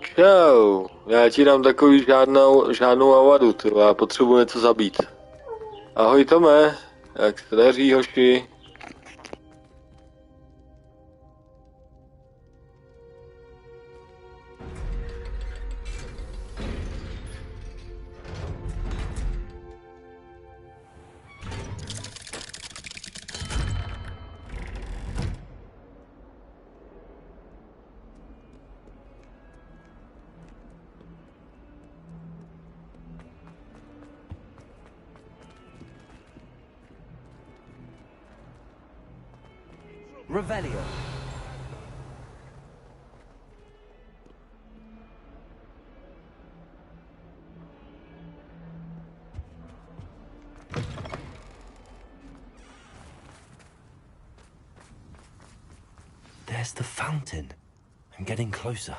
Čau, já ti dám takový žádnou avadu, já potřebuji něco zabít. Ahoj Tome, jak se daří hoši? Revelio. There's the fountain. I'm getting closer.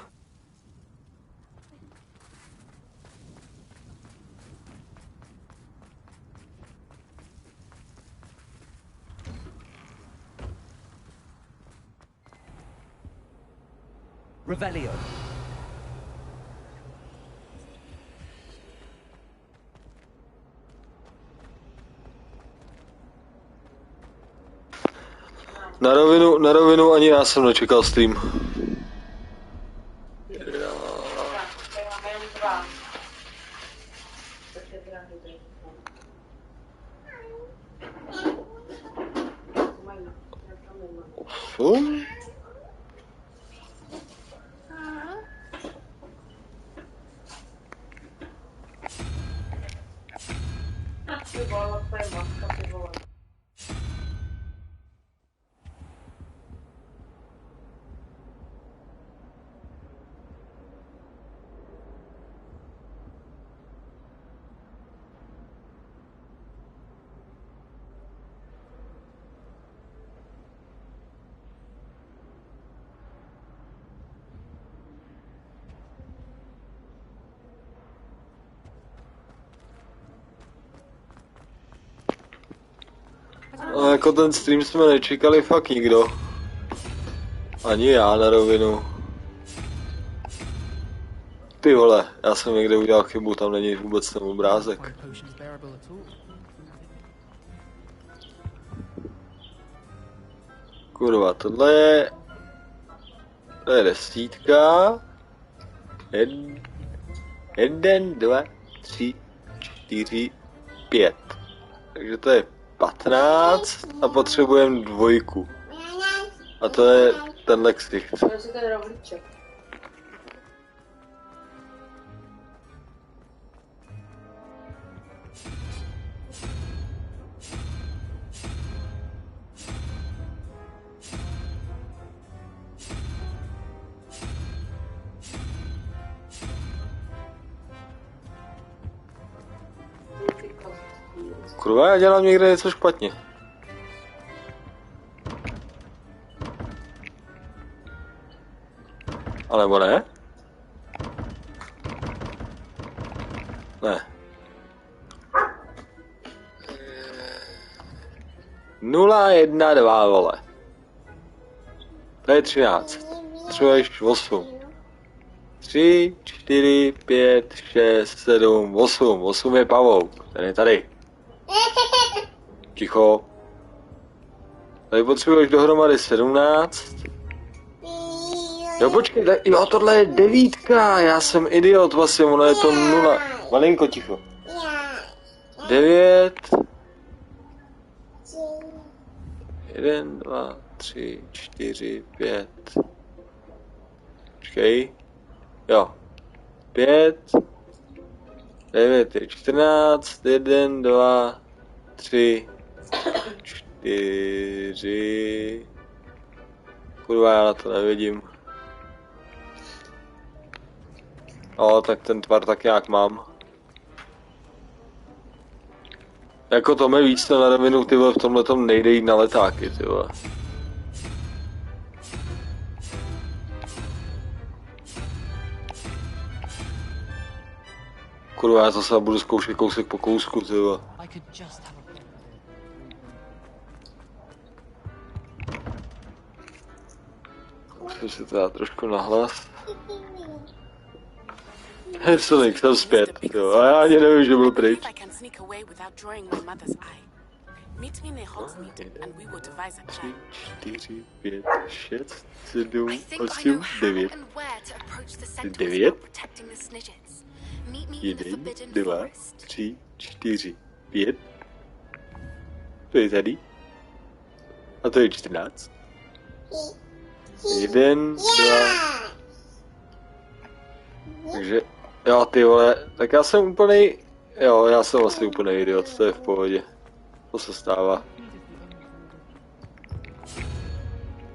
Revelio. Na rovinu ani já jsem nečekal stream. A jako ten stream jsme nečekali fakt nikdo. Ani já na rovinu. Ty vole, já jsem někde udělal chybu, tam není vůbec ten obrázek. Kurva, tohle je... To je desítka. 1, 2, 3, 4, 5. Takže to je 15 a potřebujeme dvojku. A to je tenhle ksicht. Kurva, já dělám někde něco špatně. Alebo ne? Ne. 0, 1, 2, vole. To je 13. Potřebuješ 8. 3, 4, 5, 6, 7, 8. 8 je pavouk. Ten je tady. Ticho. Tady potřebuješ dohromady 17. Jo, počkej, tak, jo, tohle je 9, já jsem idiot, vlastně, ono je to 0. Malinko ticho. 9. 1, 2, 3, 4, 5. Počkej. Jo. 5. 9 je 14. 1, 2, 3, 4. Kurva, já na to nevidím. No, tak ten tvar tak nějak mám. Jako to mi víc to na rovinu, ty vole, v tomhletom nejde jít na letáky, ty vole. Kurva, já zase budu zkoušet kousek po kousku, ty vole. Musím si to dát trošku nahlas. Sonic, jsem zpět, jo, a já ani nevím, že byl pryč. Meet me in a Hogsmeade and we will devise a plan. 4, 5, 6, 7, I think I 8, know how 9. and where to approach the center 9. of protecting the snidgets. Meet me in the 1, forbidden 2, forest. 3, 4, 5. To je tady. A to je 14. 1, 2. Takže, jo, ty vole, tak já jsem úplnej, jo, já jsem asi úplnej idiot, to je v pohodě. To se stává.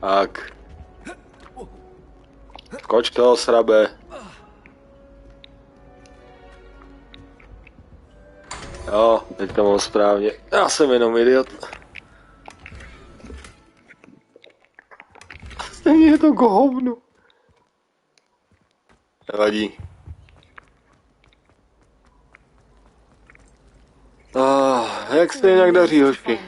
Tak. Skoč toho, srabe. Jo, teď to mám správně. Já jsem jenom idiot. Stejně je to k hovnu. Nevadí. Jak se jinak daří, hošky?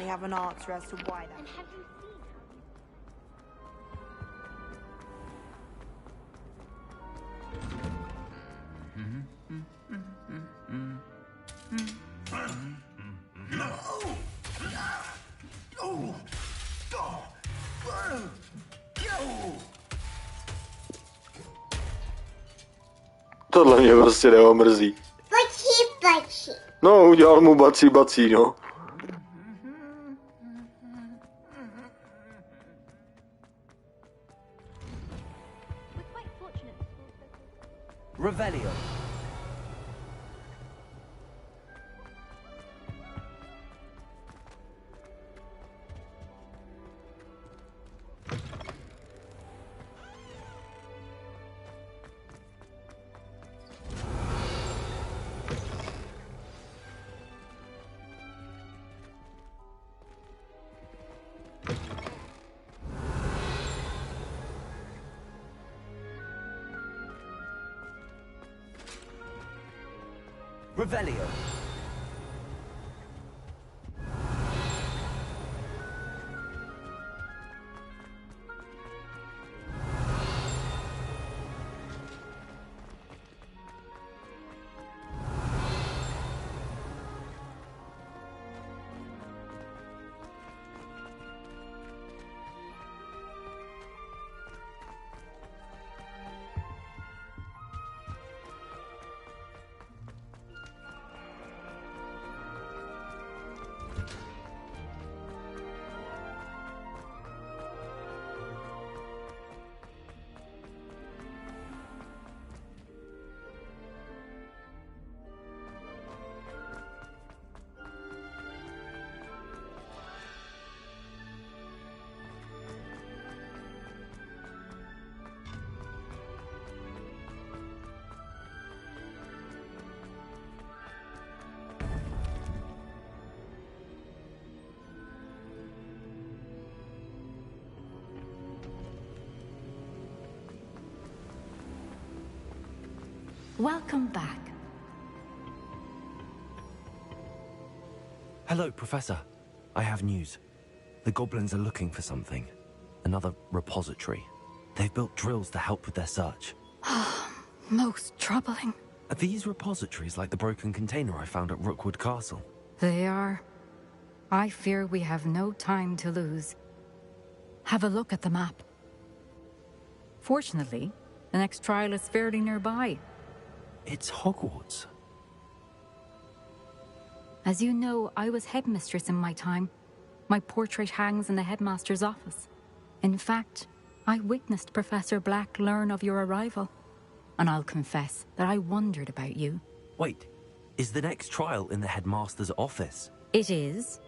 Tohle mě prostě neomrzí. Baci. No, udělal mu bací, no. Revelio. Revelio. Welcome back. Hello, Professor. I have news. The goblins are looking for something. Another repository. They've built drills to help with their search. Most troubling. Are these repositories like the broken container I found at Rookwood Castle? They are. I fear we have no time to lose. Have a look at the map. Fortunately, the next trial is fairly nearby. It's Hogwarts. As you know, I was headmistress in my time. My portrait hangs in the headmaster's office. In fact, I witnessed Professor Black learn of your arrival. And I'll confess that I wondered about you. Wait, is the next trial in the headmaster's office? It is.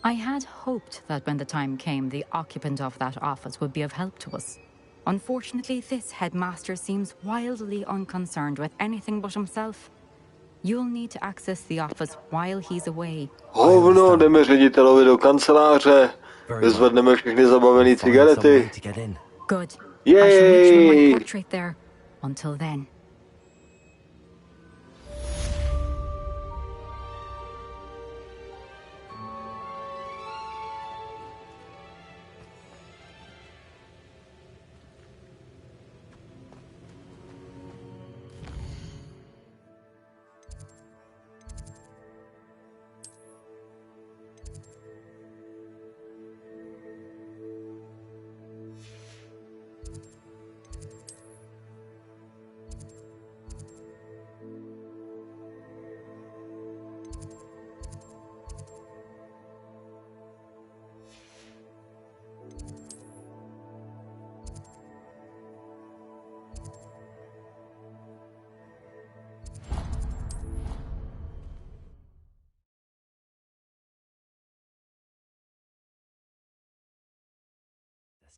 I had hoped that when the time came, the occupant of that office would be of help to us. Unfortunately, this headmaster seems wildly unconcerned with anything but himself. You'll need to access the office while he's away. Hovno, jdeme ředitelovi do kanceláře. Vyzvedneme všechny zabavené cigarety. Good. Yay! I shall make sure my portrait there. Until then.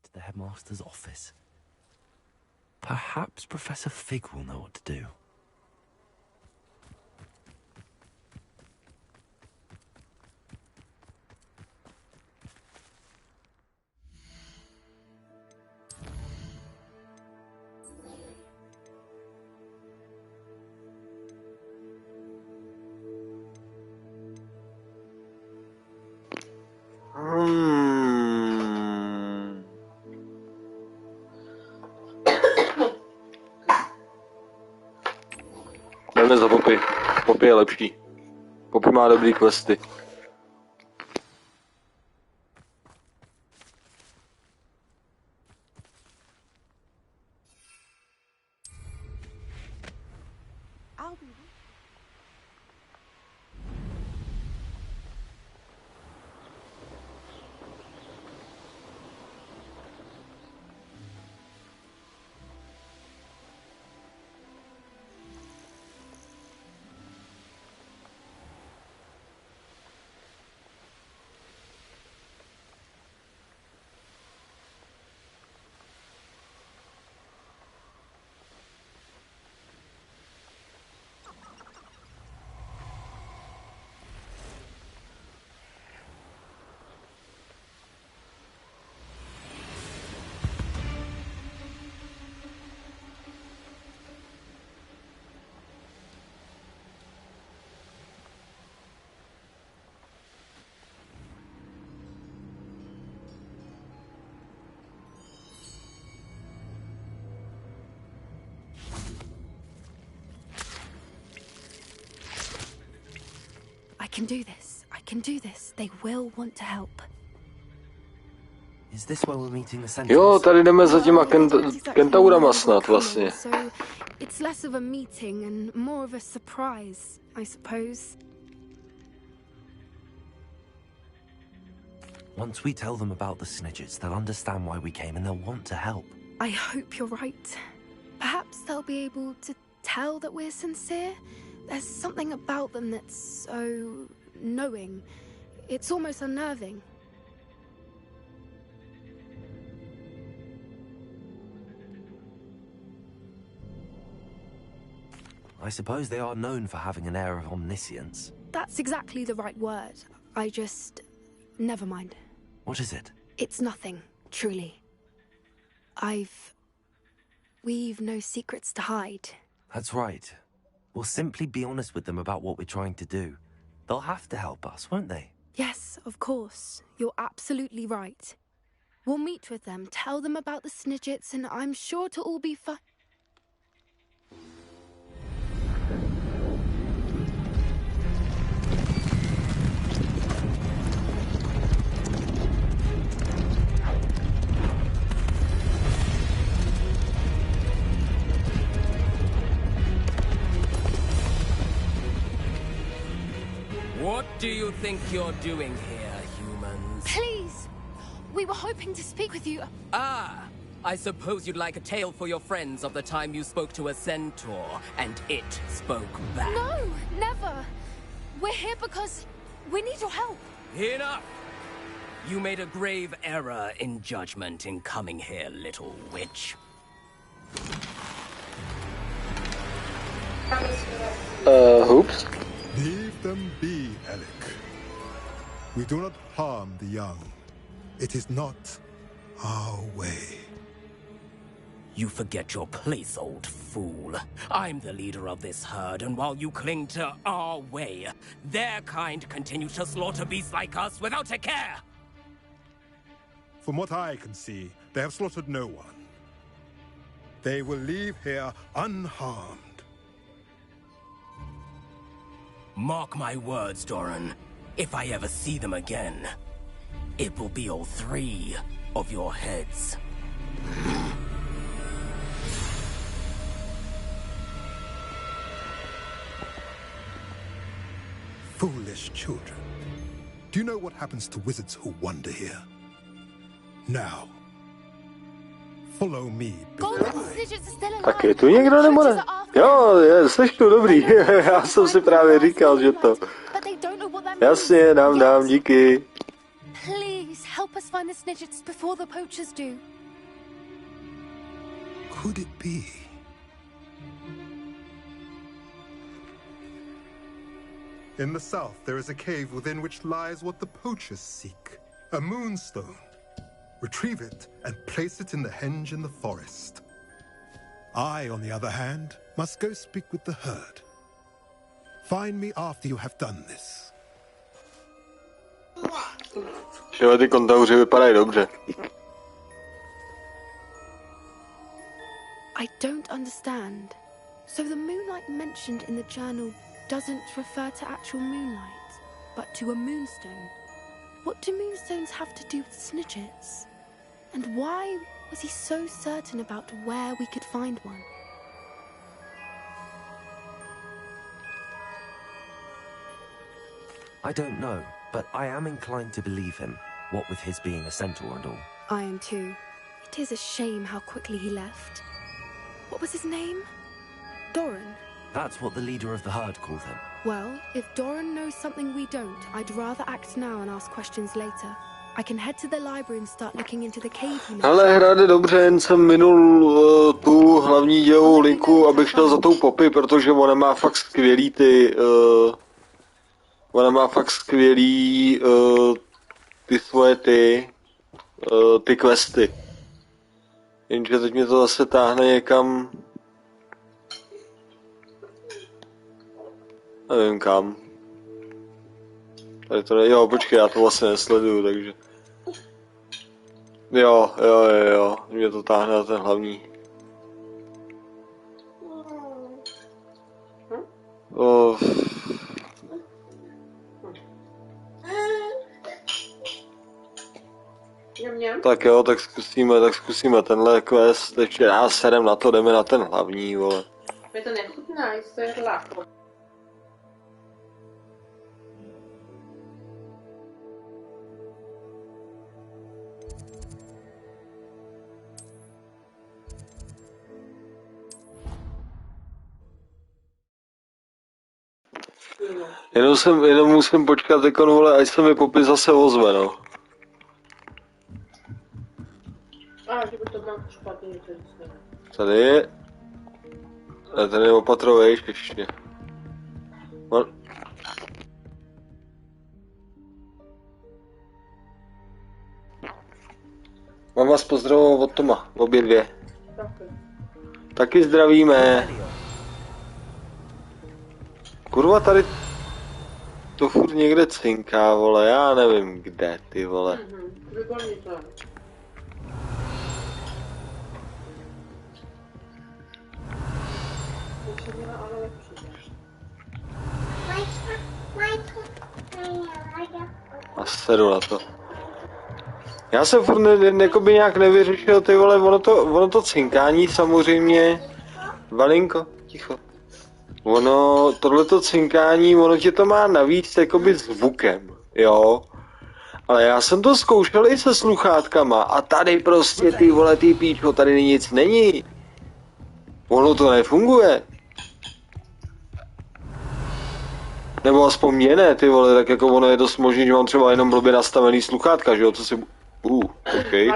To the headmaster's office. Perhaps Professor Fig will know what to do. Jdeme za Poppy. Poppy je lepší. Poppy má dobrý questy. I can do this. I can do this. They will want to help. Is this where we're meeting the Sentinels? Jo, tady jdeme za těma kentaurama snad vlastně. So it's less of a meeting and more of a surprise, I suppose. Once we tell them about the Snidgets, they'll understand why we came and they'll want to help. I hope you're right. Perhaps they'll be able to tell that we're sincere. There's something about them that's so knowing. It's almost unnerving. I suppose they are known for having an air of omniscience. That's exactly the right word. I just... never mind. What is it? It's nothing, truly. We've no secrets to hide. That's right. We'll simply be honest with them about what we're trying to do. They'll have to help us, won't they? Yes, of course. You're absolutely right. We'll meet with them, tell them about the Snidgets, and I'm sure to all be fine. do you think you're doing here, humans? Please! We were hoping to speak with you. Ah, I suppose you'd like a tale for your friends of the time you spoke to a centaur, and it spoke back. No, never. We're here because we need your help. Enough! You made a grave error in judgment in coming here, little witch. Hoops. Leave them be, Alec. We do not harm the young. It is not our way. You forget your place, old fool. I'm the leader of this herd, and while you cling to our way, their kind continue to slaughter beasts like us without a care! From what I can see, they have slaughtered no one. They will leave here unharmed. Mark my words, Doran. If I ever see them again, it will be all 3 of your heads. Foolish children. Do you know what happens to wizards who wander here? Now, follow me. Golden Snidgets are still alive. Tak je tu někdo nebo ne? Jo, jsi tu dobrý. Já jsem si právě říkal, že to... Jasně, dám, díky. Please help us find the Snidgets before the poachers do. Could it be? In the south, there is a cave within which lies what the poachers seek. A moonstone. Retrieve it and place it in the henge in the forest. I, on the other hand, must go speak with the herd. Find me after you have done this. Jo, ty kontauři vypadají dobře. I don't understand. So the moonlight mentioned in the journal doesn't refer to actual moonlight, but to a moonstone. What do moonstones have to do with Snidgets? And why was he so certain about where we could find one? I don't know, but I am inclined to believe him, what with his being a centaur and all. I am too. It is a shame how quickly he left. What was his name? Doran? That's what the leader of the herd called him. Well, if Doran knows something we don't, I'd rather act now and ask questions later. I can head to the library and start looking into the cave he mentioned. Hele, hra jde dobře, jen jsem minul tu hlavní dělovou linku, abych šel za tou Poppy, protože ona má fakt skvělý ona má fakt skvělý ty svoje ty questy. Jenže teď mě to zase táhne někam. Nevím kam. Tady to jo, počkej, já to vlastně nesleduju, takže... Jo, mě to táhne na ten hlavní. Tak jo, tak zkusíme tenhle quest, ještě já serem na to, jdeme na ten hlavní, vole. Je to nechutná, to je láko. Jenom musím počkat tekon, vole, ať se mi Poppy zase ozve, no. Že by to bylo špatný, to je. Tady je... Tady je opatrovejš ještě. Mám vás pozdravovat od Toma, obě dvě. Taky zdravíme. Kurva, tady to furt někde cinká, vole, já nevím kde, ty vole. Výborně to. A sedu na to. Já jsem furt jakoby nějak nevyřešil, ty vole, ono to cinkání samozřejmě. Valinko, ticho. Ono, tohleto cinkání, ono tě to má navíc jakoby zvukem, jo. Ale já jsem to zkoušel i se sluchátkama a tady prostě ty vole, ty píčo, tady nic není. Ono to nefunguje. Nebo aspoň mě ne, ty vole, tak jako ono je dost možný, že mám třeba jenom blbě nastavený sluchátka, že jo, co si... počkej.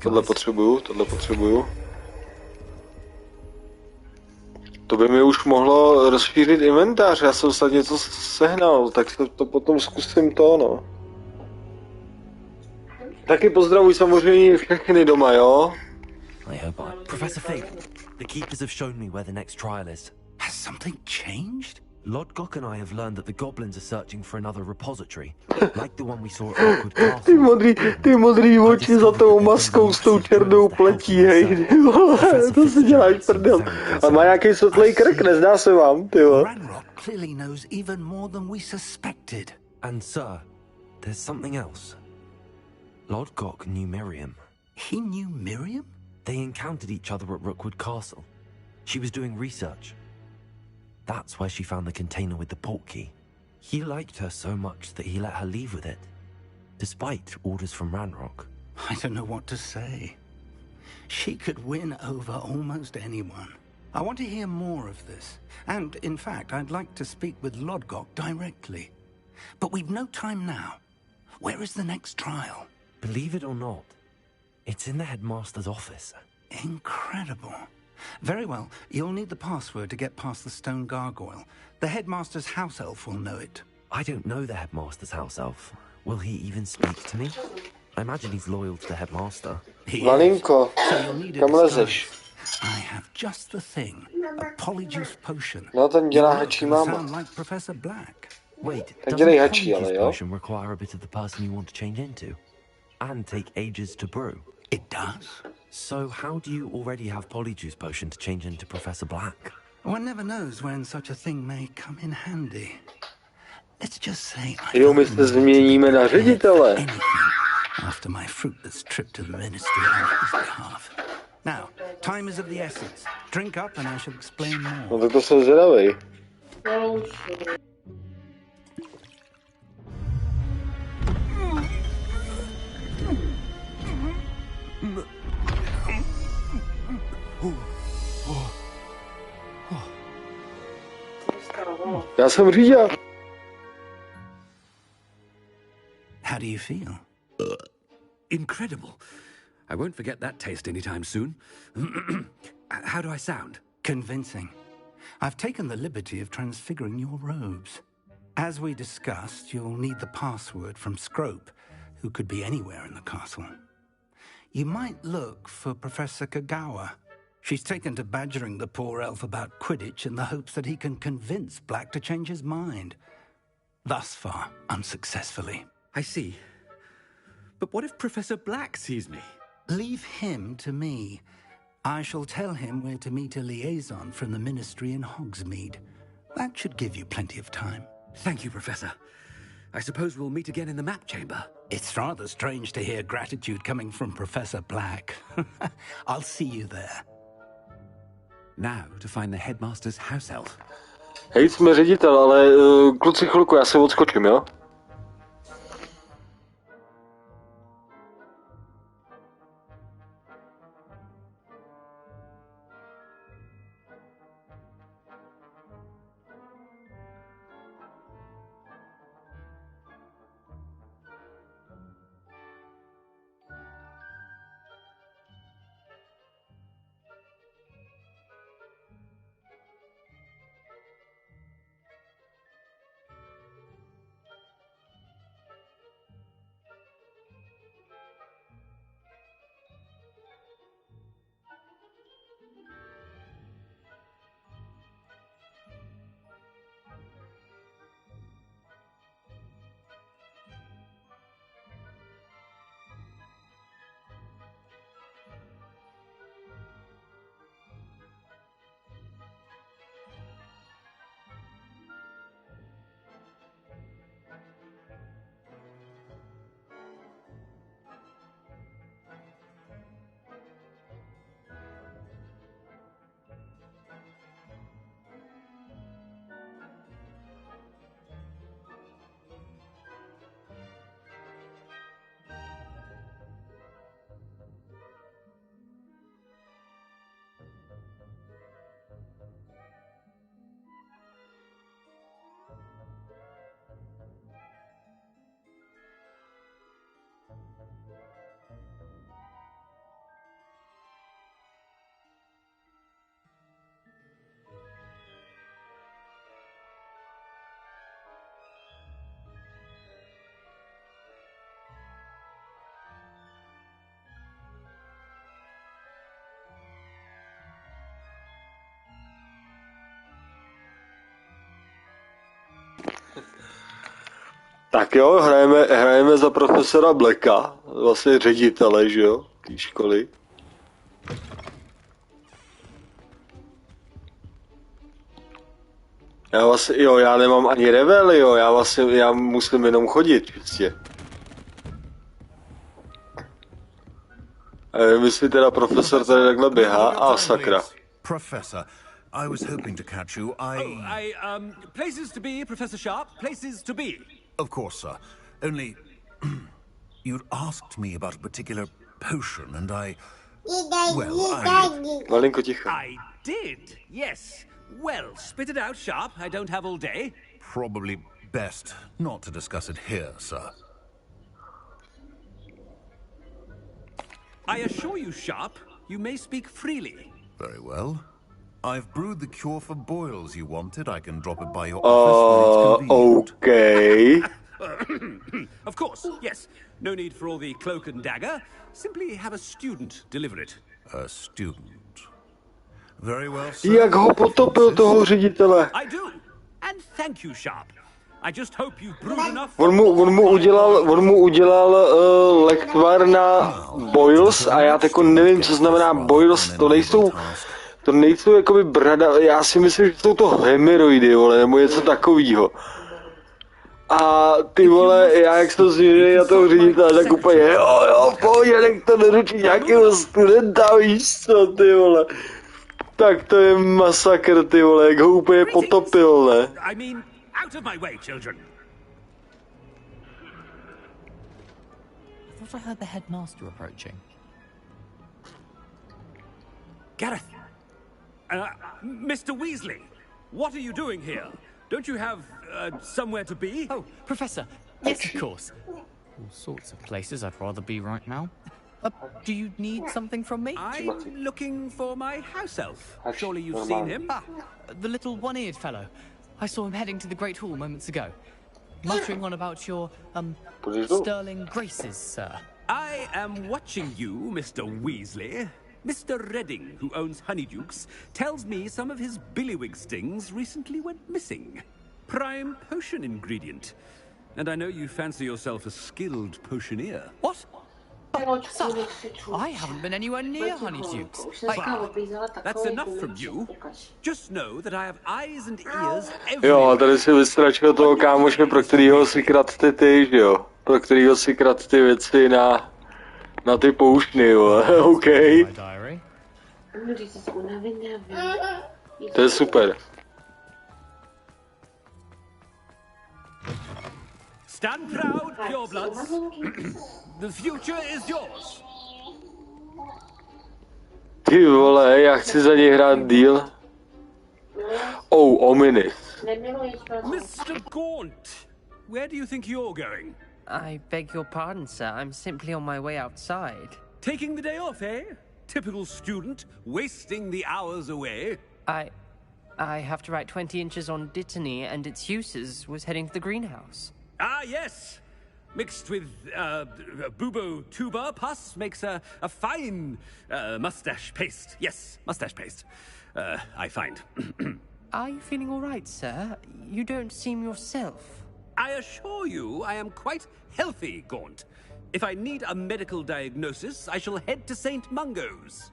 Tohle potřebuju. To by mi už mohlo rozšířit inventář, já jsem snad něco sehnal, tak se to potom zkusím to, no. Taky pozdravuj samozřejmě všechny doma, jo? Professor Fig, the keepers have shown me where the next trial is. Has something changed? Lodgok and I have learned that the goblins are searching for another repository, like the one we saw at Rookwood Castle. Ty modrý oči za tou maskou s tou černou pletí, hej, ty vole, to si děláš prdel. A má nějaký světlej krk, nezdá se vám, ty vole. Ranrock clearly knows even more than we suspected. And sir, there's something else. Lodgok knew Miriam. He knew Miriam? They encountered each other at Rookwood Castle. She was doing research. That's where she found the container with the port key. He liked her so much that he let her leave with it, despite orders from Ranrock. I don't know what to say. She could win over almost anyone. I want to hear more of this. And, in fact, I'd like to speak with Lodgok directly. But we've no time now. Where is the next trial? Believe it or not, it's in the headmaster's office. Incredible. Very well. You'll need the password to get past the stone gargoyle. The headmaster's house elf will know it. I don't know the headmaster's house elf. Will he even speak to me? I imagine he's loyal to the headmaster. Malinko, kam lezeš? I have just the thing. A polyjuice potion. No, ten dělá hačí máma. Sound like Professor Black. Wait, Ten doesn't dělej a hačí, ale polyjuice jo? potion require a bit of the person you want to change into? And take ages to brew? It does. So how do you already have polyjuice potion to change into Professor Black? One never knows when such a thing may come in handy. Let's just say Jo, my se změníme na ředitele. After my fruitless trip to the ministry on his behalf. Now, time is of the essence. Drink up and I shall explain more. No tak to jsem zvědavej. Já jsem řídil. How do you feel? Incredible. I won't forget that taste anytime soon. How do I sound? Convincing. I've taken the liberty of transfiguring your robes. As we discussed, you'll need the password from Scrope, who could be anywhere in the castle. You might look for Professor Kagawa. She's taken to badgering the poor elf about Quidditch in the hopes that he can convince Black to change his mind. Thus far, unsuccessfully. I see. But what if Professor Black sees me? Leave him to me. I shall tell him where to meet a liaison from the ministry in Hogsmeade. That should give you plenty of time. Thank you, Professor. I suppose we'll meet again in the map chamber. It's rather strange to hear gratitude coming from Professor Black. I'll see you there. Now to find the headmaster's house elf. Hej, jsme ředitel, ale kluci chvilku, já se odskočím, jo? Tak jo, hrajeme za profesora Blacka, vlastně ředitele, že jo, té školy. Já nemám ani revel, jo, já musím jenom chodit, čistě. Myslím teda profesor tady takhle běhá a sakra. Professor, I was hoping to catch you. Places to be, Professor Sharp, places to be. Of course, sir. Only you'd asked me about a particular potion, and Malinko ticho. I did, yes. Well, spit it out, Sharp. I don't have all day. Probably best not to discuss it here, sir. I assure you, Sharp, you may speak freely. Very well. I've brewed the cure for boils you wanted. I can drop it by your office when it's convenient. Okay. Of course, yes. No need for all the cloak and dagger. Simply have a student deliver it. A student. Very well, sir. Jak ho potopil toho ředitele. I do. And thank you, Sharp. I just hope you've brewed enough. On mu udělal lektvar na boils a já tako nevím, co znamená boils. To nejsou jakoby brada, já si myslím, že jsou to hemeroidy, vole, nebo něco takovýho. A ty vole, já jak jsem zvěděl na toho ředitele, tak úplně jo, pohodě, nech to neručí nějakého studenta, víš co, ty vole. Tak to je masakr, ty vole, jak ho úplně potopil, ne? I mean, out of my way, children. I thought I heard the headmaster approaching. Gareth. Mr. Weasley, what are you doing here? Don't you have somewhere to be? Oh, Professor. Yes, of course. All sorts of places I'd rather be right now. Do you need something from me? I'm looking for my house elf. Surely you've seen him? Ah, the little one-eared fellow. I saw him heading to the Great Hall moments ago. Muttering on about your, sterling graces, sir. I am watching you, Mr. Weasley. Mr. Redding, who owns Honeydukes, tells me some of his billywig stings recently went missing. Prime potion ingredient. And I know you fancy yourself a skilled potioneer. What? Sir, I haven't been anywhere near Honeydukes. That's enough from you. Just know that I have eyes and ears everywhere. Jo, tady si vystračil toho kámoše, pro kterýho si krat ty, že jo? Pro kterýho si krat ty věci na ty pouštny, jo. OK. To je super. Stand proud, purebloods. The future is yours. Ty vole, já chci za něj hrát díl. Oh, ominous. Mr. Gaunt, where do you think you're going? I beg your pardon, sir. I'm simply on my way outside. Taking the day off, eh? Typical student, wasting the hours away. I have to write 20 inches on Dittany and its uses. Was heading to the greenhouse. Ah, yes. Mixed with bubo tuber pus makes a fine mustache paste. Yes, mustache paste. I find. Are you feeling all right, sir? You don't seem yourself. I assure you I am quite healthy, Gaunt. If I need a medical diagnosis, I shall head to St. Mungo's.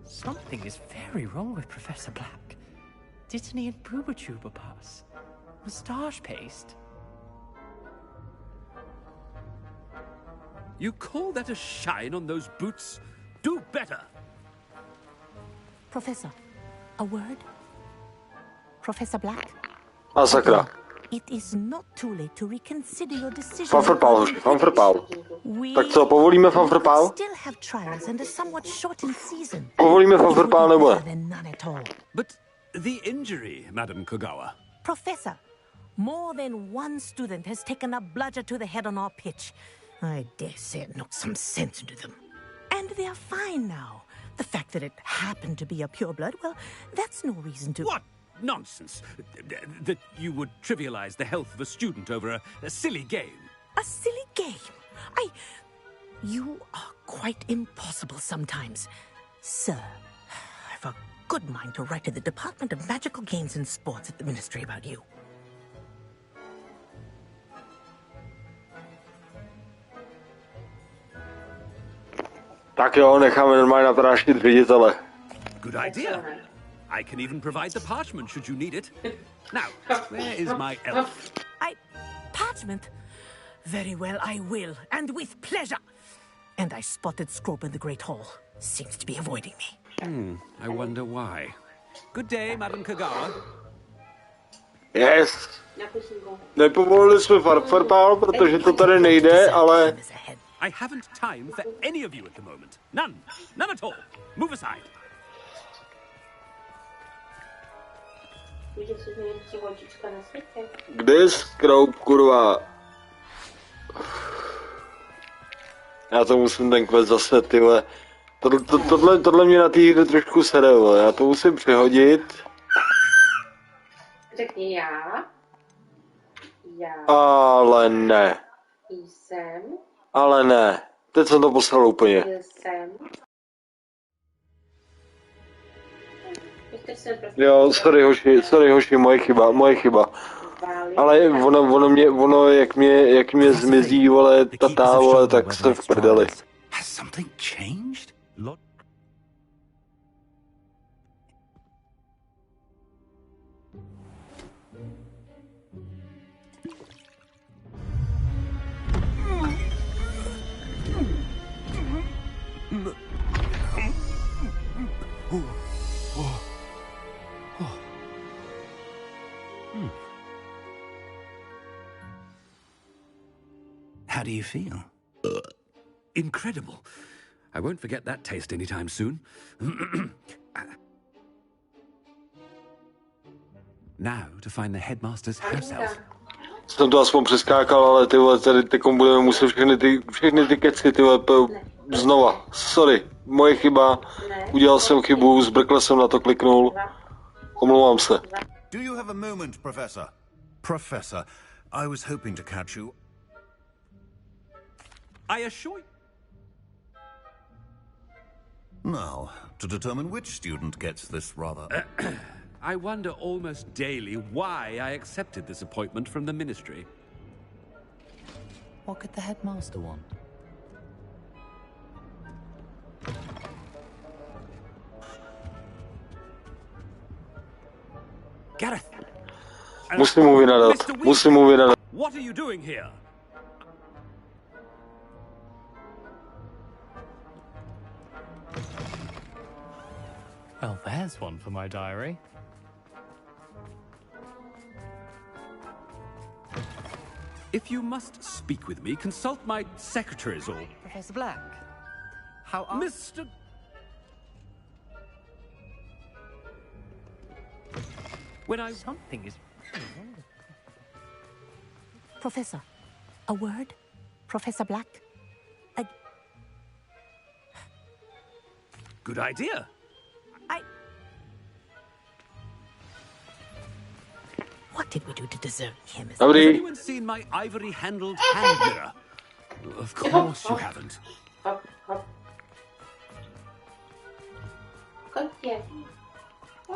Something is very wrong with Professor Black. Dittany and Boobertuber pus. Moustache paste. You call that a shine on those boots? Do better! Professor, a word? Professor Black? A sakra. It is not too late to reconsider your decision. Fanfrpál. Tak co, povolíme fanfrpál? Still have trials and a somewhat shortened season. Povolíme fanfrpál nebo ne? None at all. But the injury, Madam Kogawa. Professor, more than one student has taken a bludger to the head on our pitch. I dare say it knocked some sense into them. And they are fine now. The fact that it happened to be a pureblood, well, that's no reason to... What nonsense! That you would trivialize the health of a student over a silly game. A silly game? You are quite impossible sometimes. Sir, have a good mind to write to the Department of Magical Games and Sports at the Ministry about you. Tak jo, necháme normálně napráštit ředitele. Good idea. I can even provide the parchment should you need it. Now, where is my elf? Parchment? Very well, I will, and with pleasure. And I spotted Scrope in the Great Hall. Seems to be avoiding me. I wonder why. Good day, Madam Kagawa. Yes. Nepovolili jsme farfarbál, protože to tady nejde, ale... I haven't time for any of you at the moment. None. None at all. Move aside. Kde je Scrope, kurva? Já to musím ten quest zase, tyhle. Tohle mě na té hře trošku sere, vole. Já to musím přihodit. Řekni já. Ale ne. Jsem. Ale ne. Teď jsem to poslal úplně. Jsem. Jo, sorry hoši, moje chyba. Ale ono jak mě zmizí, vole, tatá, vole, tak jsem v prdeli. Has something changed? How do you feel? Incredible. I won't forget that taste anytime soon. Now to find the headmaster's house elf. Jsem to aspoň přeskákal, ale ty vole, tady teďkom budeme muset všechny ty keci, ty vole, znova. Sorry, moje chyba. Udělal jsem chybu, zbrkle jsem na to kliknul. Omlouvám se. Do you have a moment, Professor? Professor, I was hoping to catch you. I assure you. Now, to determine which student gets this rather... I wonder almost daily why I accepted this appointment from the Ministry. What could the headmaster want? Gareth! Musím mu vynadat. What are you doing here? Well, there's one for my diary. If you must speak with me, consult my secretaries or... Professor Black, how are... Mr... When I... Something is... Professor, a word? Professor Black? Good idea. What did we do to deserve him? Has anyone seen my ivory-handled hand mirror? Of course you haven't.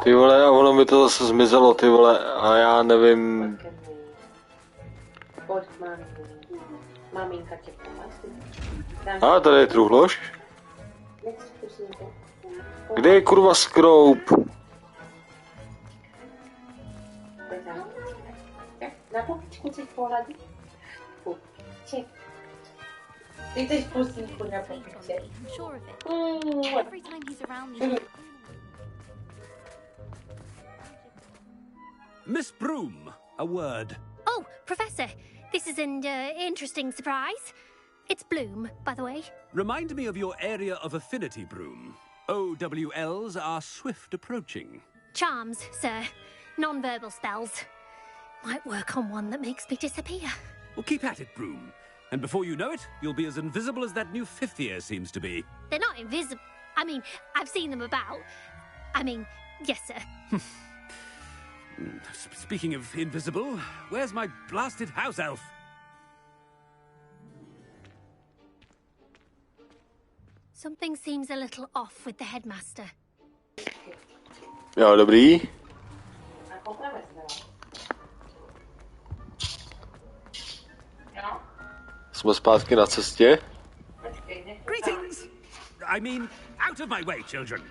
Ty vole, a ono mi to zase zmizelo, ty vole, a já nevím... A tady je truhlož. Kde je kurva Scrope? Na popičku chceš pohľadiť? Ty chceš pusínku na popiček. Miss Broom, a word. Oh, Professor, this is an interesting surprise. It's Bloom, by the way. Remind me of your area of affinity, Broom. OWLs are swift approaching. Charms, sir. Non-verbal spells. Might work on one that makes me disappear. Well, keep at it, Broom. And before you know it, you'll be as invisible as that new fifth year seems to be. They're not invisible. I mean, I've seen them about. I mean, yes, sir. Speaking of invisible, where's my blasted house elf? Something seems a little off with the headmaster. Jo, dobrý. Jsme zpátky na cestě. Greetings! I mean, out of my way, children.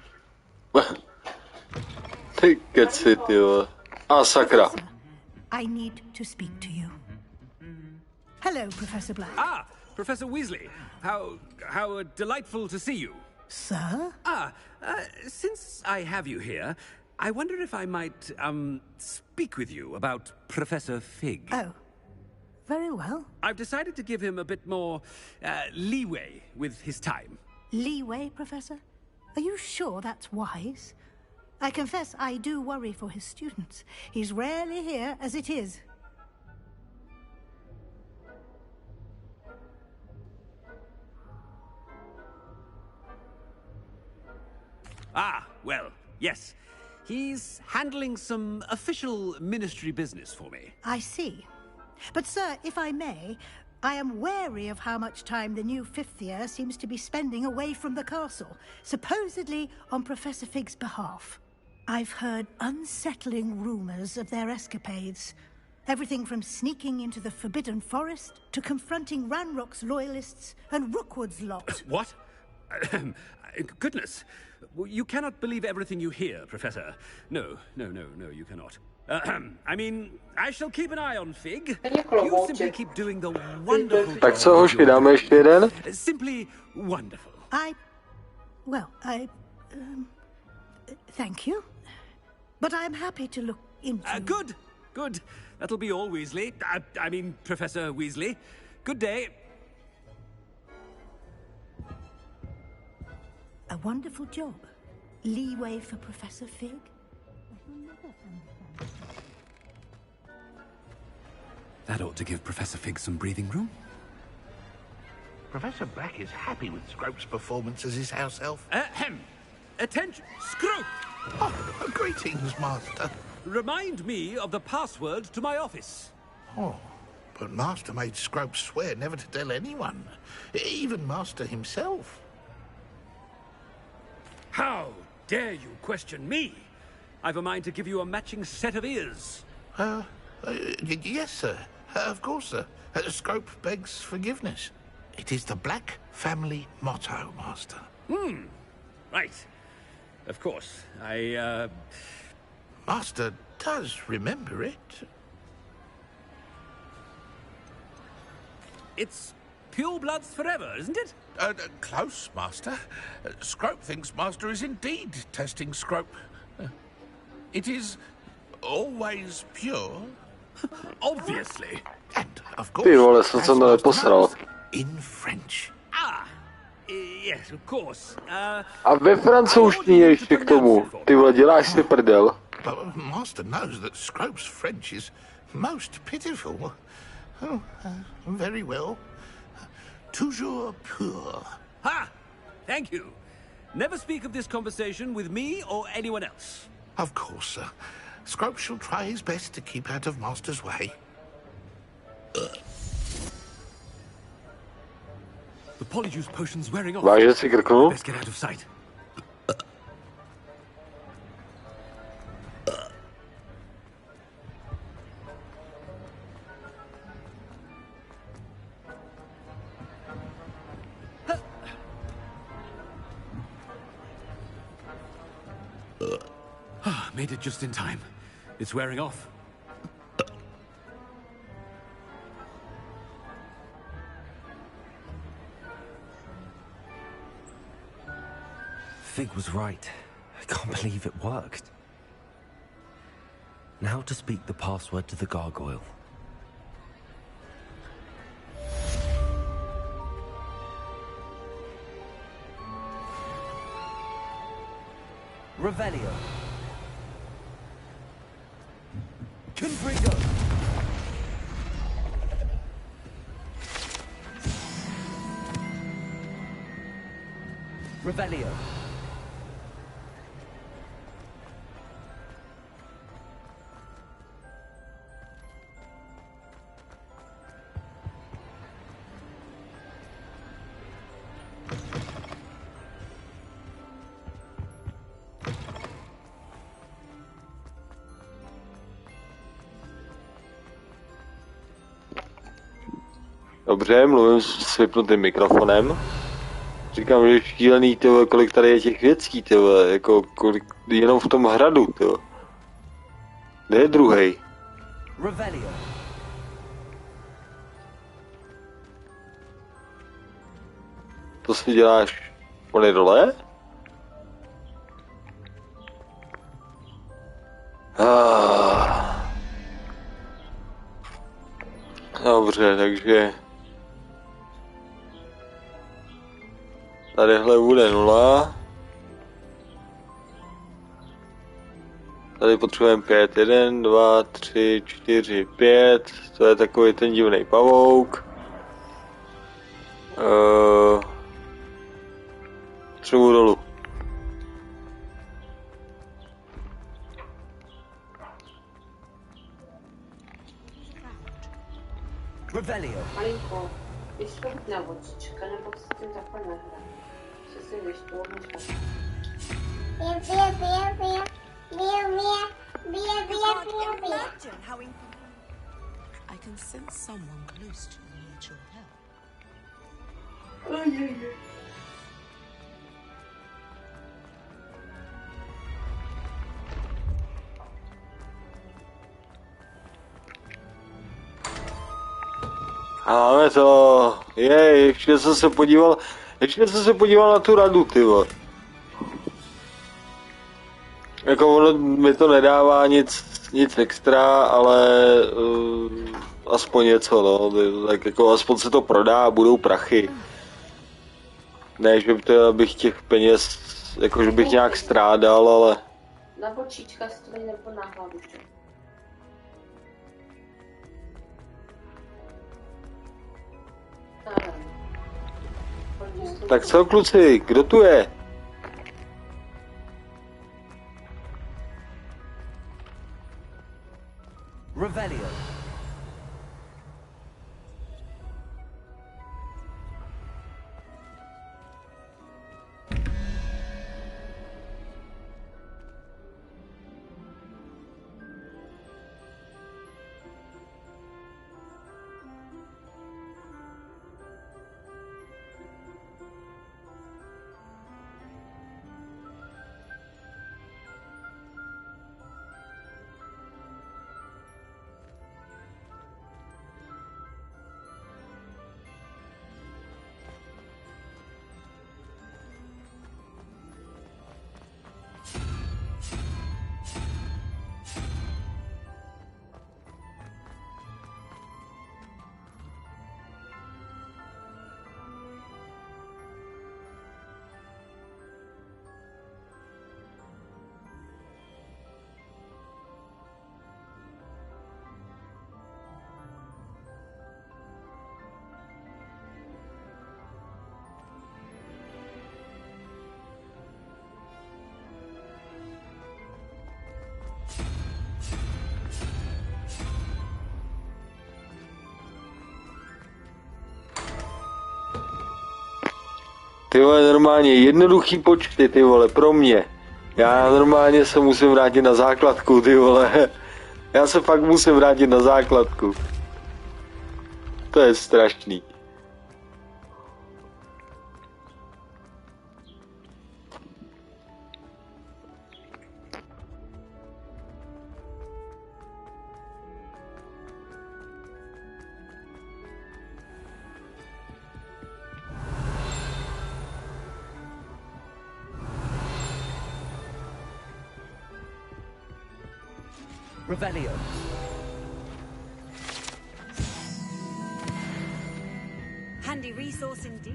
Ty keci, ty vole. A sakra. I need to speak to you. Hello, Professor Black. Ah, Professor Weasley. How delightful to see you. Sir? Since I have you here, I wonder if I might, speak with you about Professor Fig. Oh, very well. I've decided to give him a bit more, leeway with his time. Leeway, Professor? Are you sure that's wise? I confess I do worry for his students. He's rarely here as it is. Ah, well, yes. He's handling some official ministry business for me. I see. But, sir, if I may, I am wary of how much time the new fifth year seems to be spending away from the castle, supposedly on Professor Fig's behalf. I've heard unsettling rumors of their escapades. Everything from sneaking into the Forbidden Forest to confronting Ranrock's loyalists and Rookwood's lot. What? Goodness. You cannot believe everything you hear, Professor. No, you cannot. I mean, I shall keep an eye on Fig. You simply keep doing the wonderful Tak co, hoši, dáme ještě jeden? Simply wonderful. Thank you. But I'm happy to look into... Good. That'll be all, Weasley. I mean, Professor Weasley. Good day. A wonderful job. Leeway for Professor Fig. That ought to give Professor Fig some breathing room. Professor Black is happy with Scrope's performance as his house elf. Attention, Scrope! Oh, greetings, Master. Remind me of the password to my office. Oh, but Master made Scrope swear never to tell anyone, even Master himself. How dare you question me? I've a mind to give you a matching set of ears. Yes, sir. Of course, sir. Scrope begs forgiveness. It is the Black family motto, Master. Right. Of course. Master does remember it. It's pure bloods forever, isn't it? Close, Master. Scrope thinks Master is indeed testing Scrope. It is always pure. Obviously. And, of course, Ty vole, jsem to neposral. In French. Yes, of course. A ve francouzštině ještě k tomu. Ty vole, děláš si prdel. But Master knows that Scrope's French is most pitiful. Oh, very well. Toujours pur. Ha! Thank you. Never speak of this conversation with me or anyone else. Of course, sir. Scrope shall try his best to keep out of Master's way. The Polyjuice potion's wearing off. Vážně si krknu? Let's get out of sight. Made it just in time. It's wearing off. Fig was right. I can't believe it worked. Now to speak the password to the gargoyle. Revelio. Confringo. Revelio. Dobře, mluvím s vypnutým mikrofonem. Říkám, že šílený, tyhle, kolik tady je těch věcí, tyhle, jako kolik, jenom v tom hradu, tyhle. Kde je druhej? Revelio. To si děláš pony dole? Dobře, takže tadyhle bude 0. Tady potřebujeme 5. 1, 2, 3, 4, 5. To je takový ten divný pavouk. Potřebuji dolů. Revelio. Malinko, vyškout na vodička, nebo si tím takhle nehrát. Si si vyškout na špatně. I can sense someone close to you needs your help. Máme to. Ještě jsem se podíval na tu radu, ty vole. Jako ono mi to nedává nic extra, ale aspoň něco, no. Tak jako aspoň se to prodá a budou prachy. Ne, že bych těch peněz, jakože bych nějak strádal, ale... Na bočička stojí nebo na hlavu, čo? Tak co, kluci, kdo tu je? Revelio. Ty vole, normálně jednoduchý počty, ty vole, pro mě. Já normálně se musím vrátit na základku, ty vole. Já se fakt musím vrátit na základku. To je strašný. Revelio. Handy resource indeed.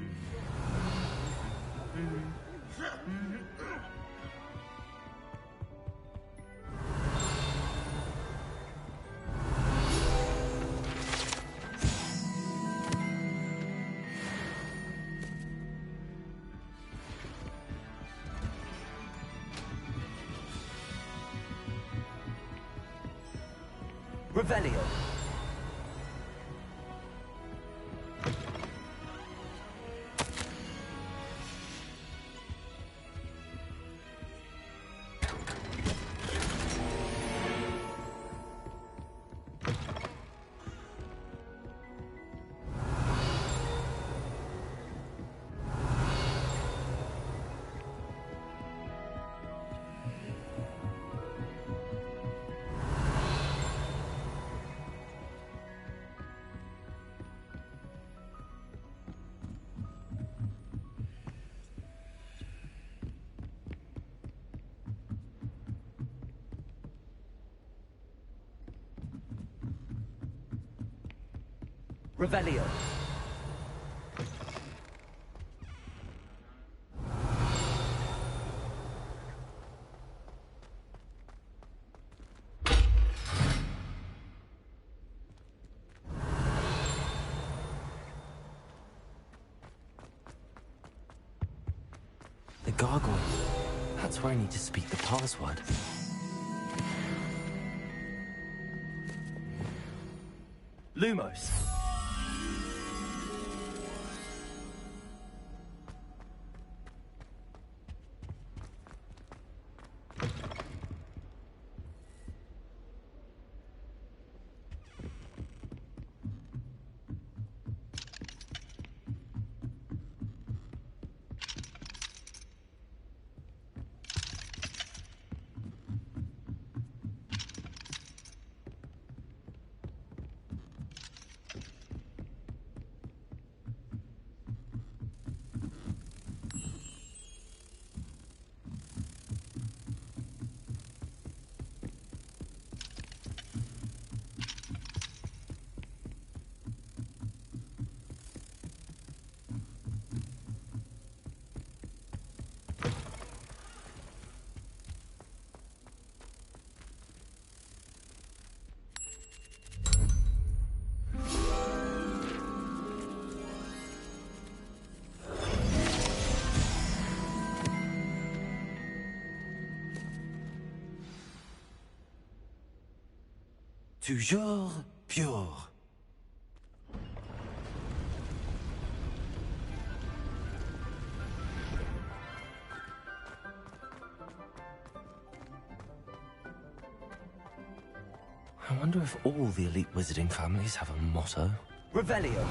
Revelio. Revelio. The gargoyle. That's where I need to speak the password. Lumos. Toujours pure. I wonder if all the elite wizarding families have a motto. Revelio.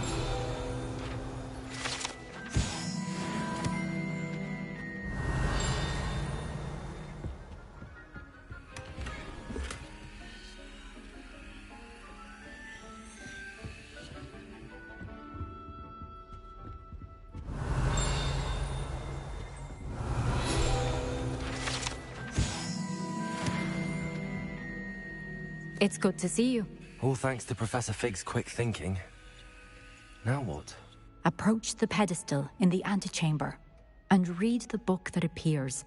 It's good to see you. All thanks to Professor Fig's quick thinking. Now what? Approach the pedestal in the antechamber and read the book that appears.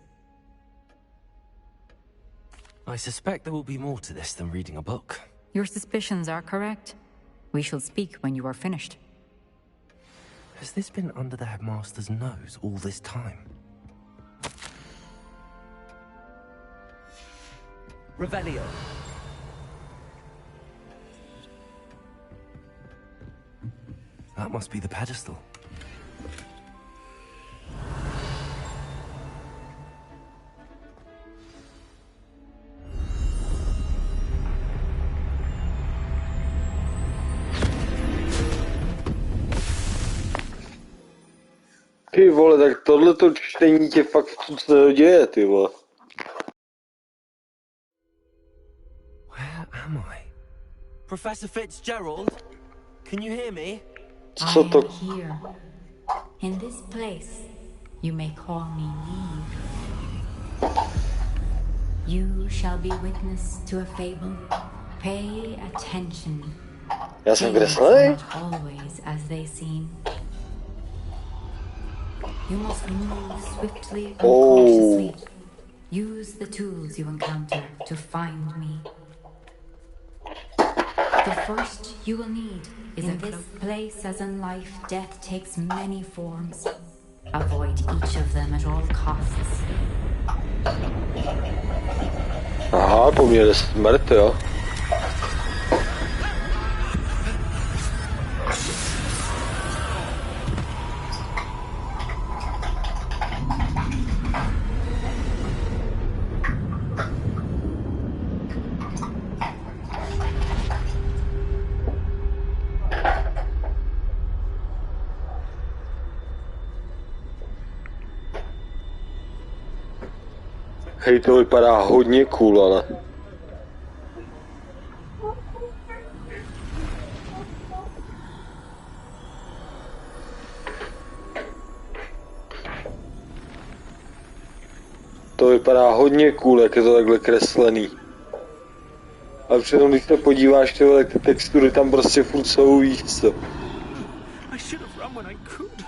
I suspect there will be more to this than reading a book. Your suspicions are correct. We shall speak when you are finished. Has this been under the headmaster's nose all this time? Revelio. That must be the pedestal. Ty vole, tak tohleto čtení tě fakt co děje, ty vole. Where am I? Professor Fitzgerald? Can you hear me? I am here. In this place, you may call me Neve. You shall be witness to a fable. Pay attention. Já jsem Things kreslený? not always as they seem. You must move swiftly and cautiously. Use the tools you encounter to find me. The first you will need is in this place, as in life, death takes many forms. Avoid each of them at all costs. Aha, po mně jde smrt, jo. Hej, to vypadá hodně cool, ale... To vypadá hodně cool, jak je to takhle kreslený. A přitom, když se podíváš, ty textury tam prostě furt jsou, víš co. when I could.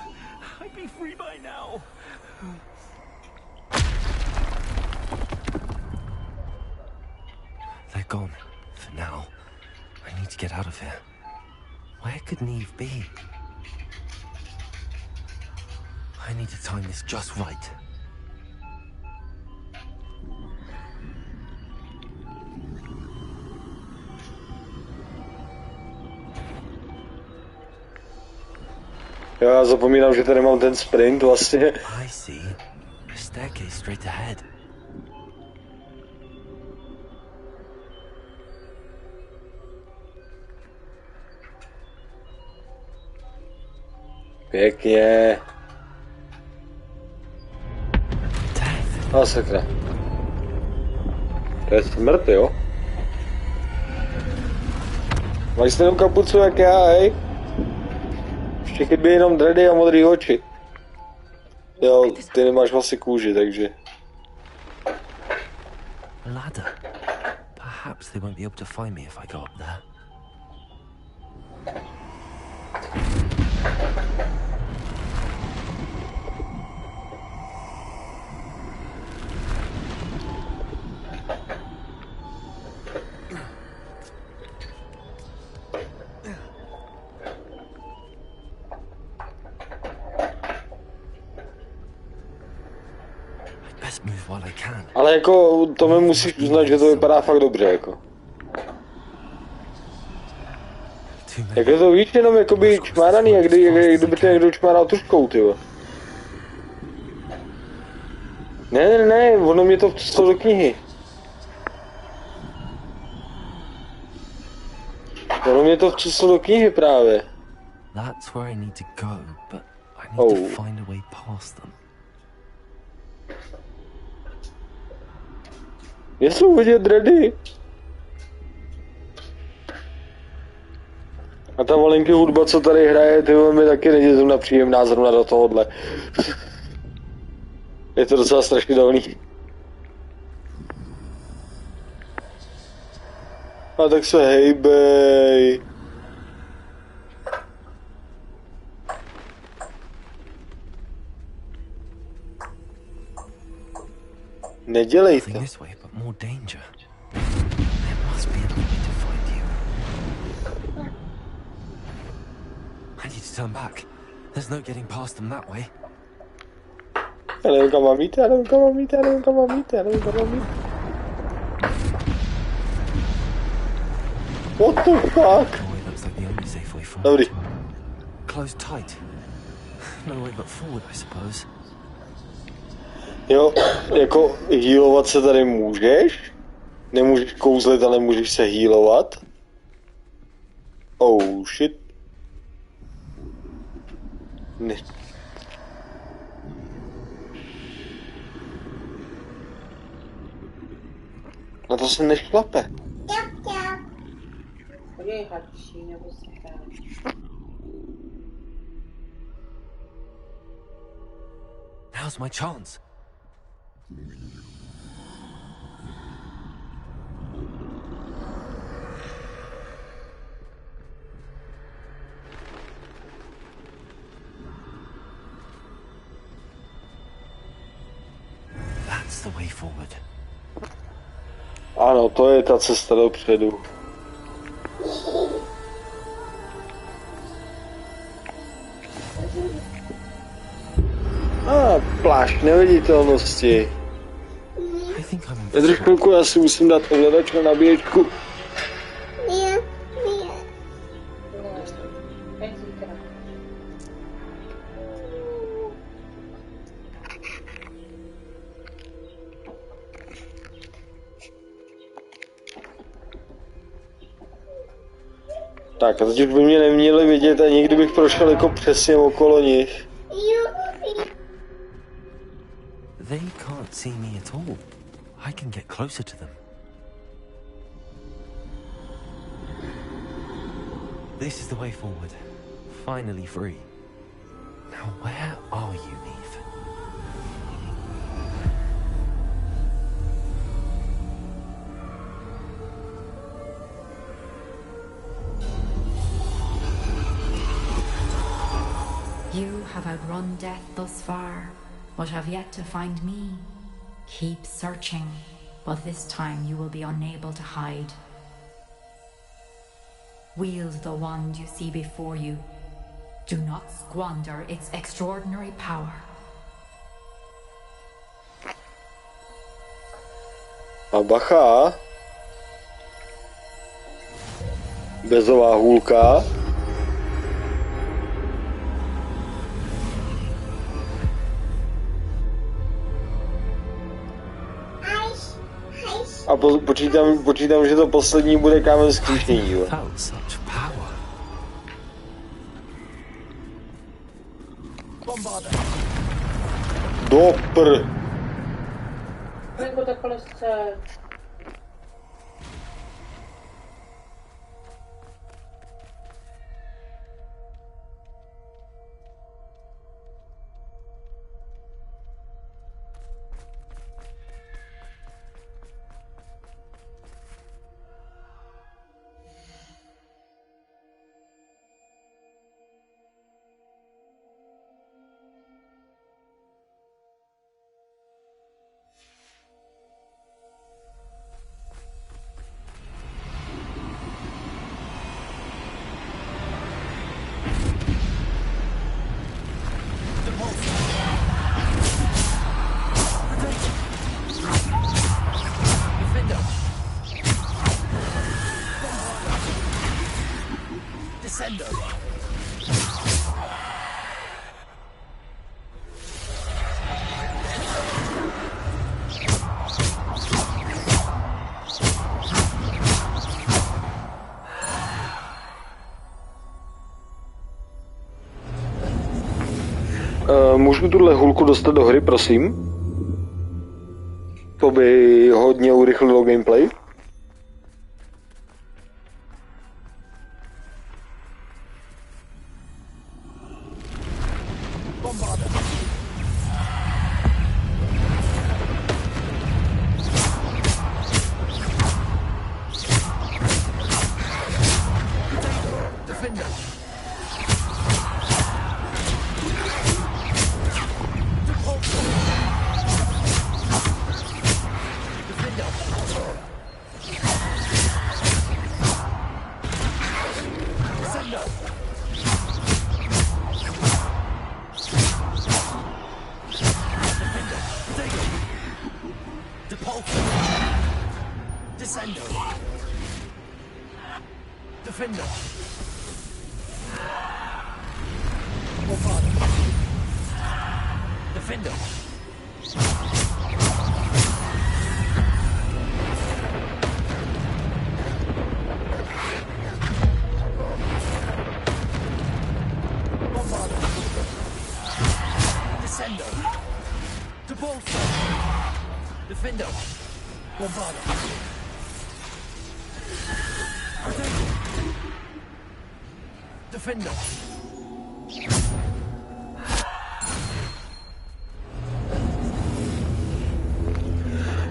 I'd be free by now. They're gone. For now. I need to get out of here. Where could Neve be? I need to time this just right. Já zapomínám, že tady mám ten sprint vlastně. I see. A staircase straight ahead. Pěkně. A sakra. To je smrt, jo? Máš stejnou kapucu jak já, hej? Ještě chybí jenom dready a modrý oči. Jo, ty nemáš vlastně kůži, takže... Ladder. Perhaps they won't be able to find me if I go up there. Ale jako, to mi musíš uznat, že to vypadá fakt dobře, jako. Jak je to víš, jenom jakoby čmáraný, jak kdyby to někdo čmáral tužkou, tyjo. Ne, ono mě to vcíslo do knihy. Ono mě to vcíslo do knihy právě. That's where I need to go, but I need to find a way past them. Jsou vidět dready. A ta malinký hudba, co tady hraje, ty mi taky není zrovna příjemná zrovna do tohohle. Je to docela strašidelný. A tak se hejbej. Nedělej to. More danger. There must be another way to find you. I need to turn back. There's no getting past them that way. Já nevím, kam mám jít. What the fuck? Looks like the only safe way forward. Dobrý. Close tight. No way but forward, I suppose. Jo, jako healovat se tady můžeš. Nemůžeš kouzlit, ale můžeš se healovat. Oh shit. Ne. Na to se nešlape. Now's my chance. That's the way forward. Ano, to je ta cesta dopředu. Plášť neviditelnosti. Vydrž chvilku, já si musím dát ovladač na nabíječku. Tak a teď už by mě neměli vidět a nikdy bych prošel jako přesně okolo nich. They can't see me at all. I can get closer to them. This is the way forward. Finally free. Now where are you, Neve? outrun death thus far, but have yet to find me. Keep searching, but this time you will be unable to hide. Wield the wand you see before you. Do not squander its extraordinary power. A bacha. Bezová hůlka. A počítám, že to poslední bude kámen skříšení, jo. Dopr. Vengo takhle se. Můžu tuhle hůlku dostat do hry, prosím? To by hodně urychlilo gameplay.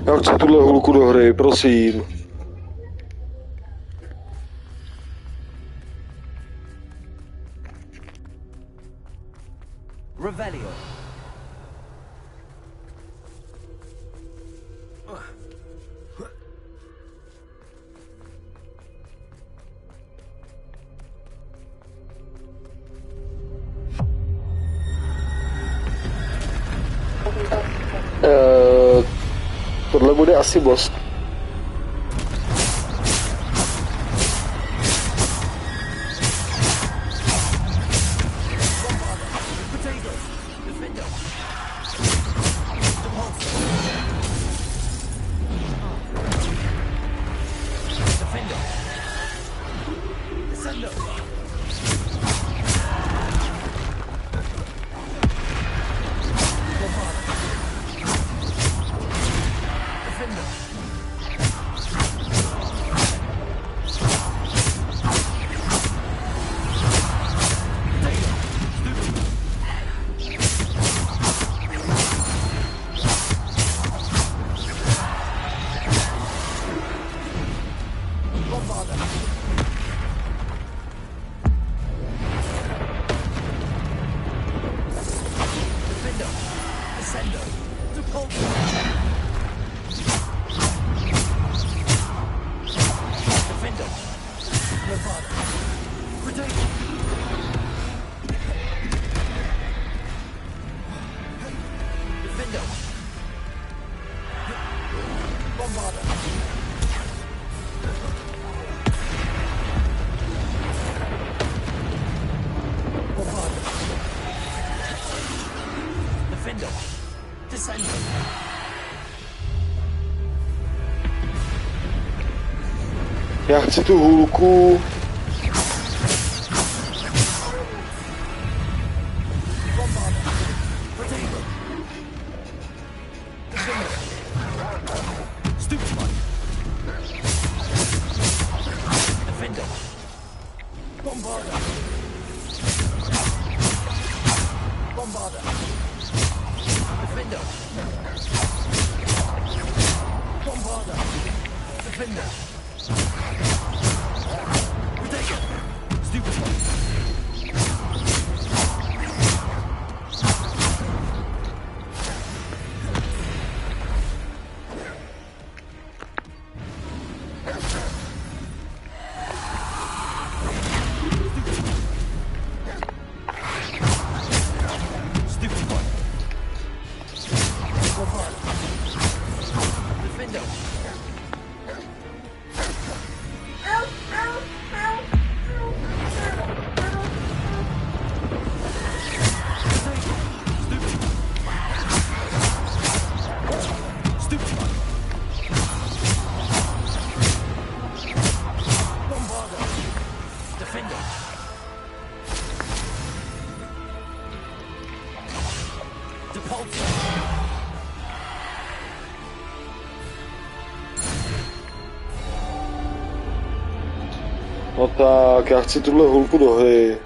Já chci tuhle hůlku do hry, prosím. Revelio. Tohle bude asi boss. Descendo. Depulso. Defendo. Levado. Protego. Defendo. Bombarda. Bombarda. Defendo. Descendo. Já chci tu hůlku. No tak, já chci tuhle hůlku do hry.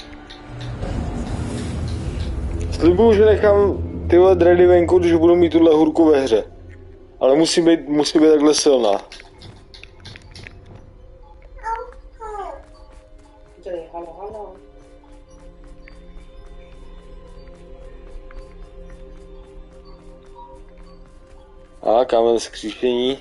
Slibuju, že nechám tyhle dready venku, když budu mít tuhle hůlku ve hře. Ale musí být takhle silná. A kámen skříšení.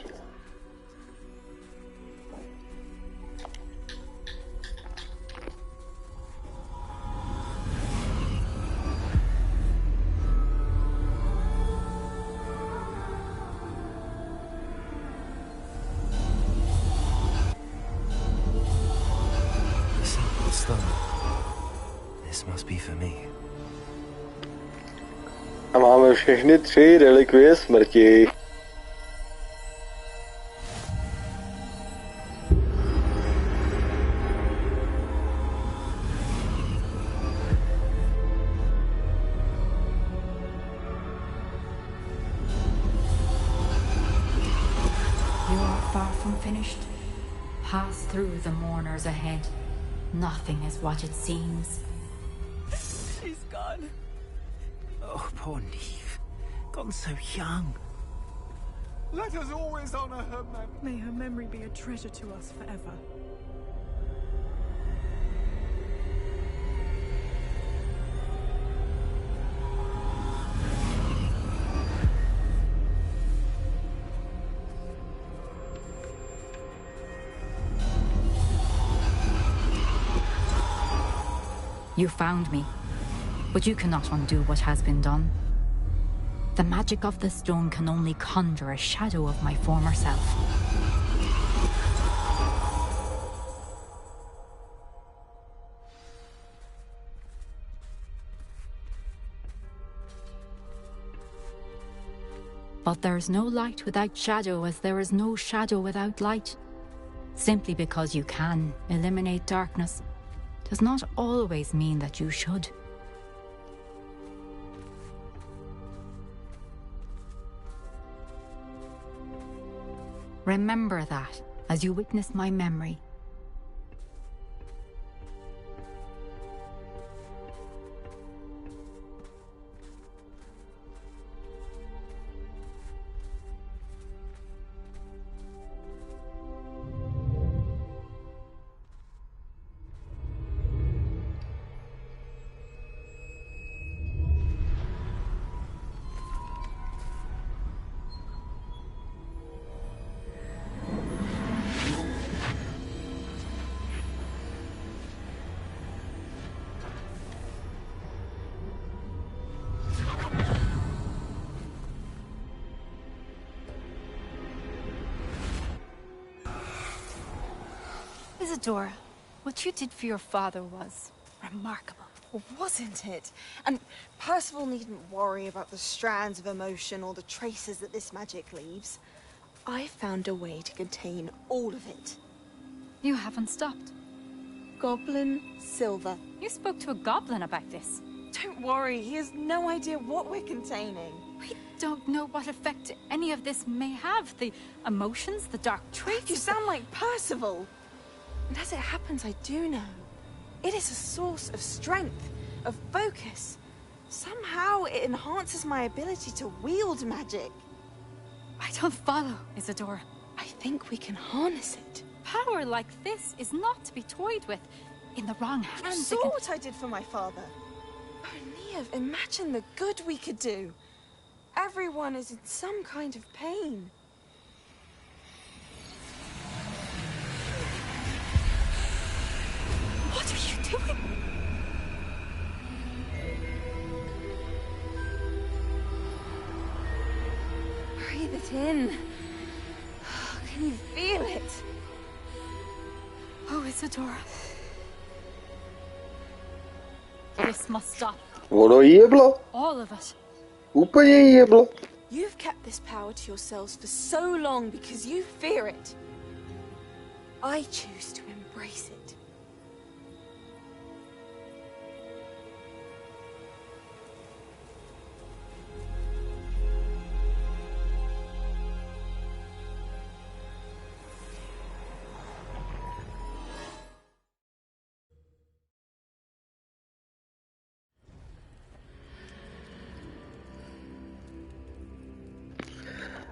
A máme všechny 3 relikvie smrti. You are far from finished. Pass through the mourners ahead. Nothing is what it seems. She's gone. Oh, poor Neve. Gone so young. Let us always honor her memory. May her memory be a treasure to us forever. You found me, but you cannot undo what has been done. The magic of the stone can only conjure a shadow of my former self. But there is no light without shadow, as there is no shadow without light. Simply because you can eliminate darkness does not always mean that you should. Remember that as you witness my memory. Isadora, what you did for your father was remarkable. Well, wasn't it? And Percival needn't worry about the strands of emotion or the traces that this magic leaves. I found a way to contain all of it. You haven't stopped. Goblin Silver. You spoke to a goblin about this. Don't worry, he has no idea what we're containing. We don't know what effect any of this may have. The emotions, the dark traits. You sound like Percival. And as it happens, I do know. It is a source of strength, of focus. Somehow it enhances my ability to wield magic. I don't follow, Isadora. I think we can harness it. Power like this is not to be toyed with. In the wrong hands, You saw what I did for my father. Oh, Neve, imagine the good we could do. Everyone is in some kind of pain. What are you doing? Breathe it in. Can you feel it? Oh, Isadora. This must stop. Ono jeblo. All of it. Úplně jeblo. You've kept this power to yourselves for so long because you fear it. I choose to embrace it.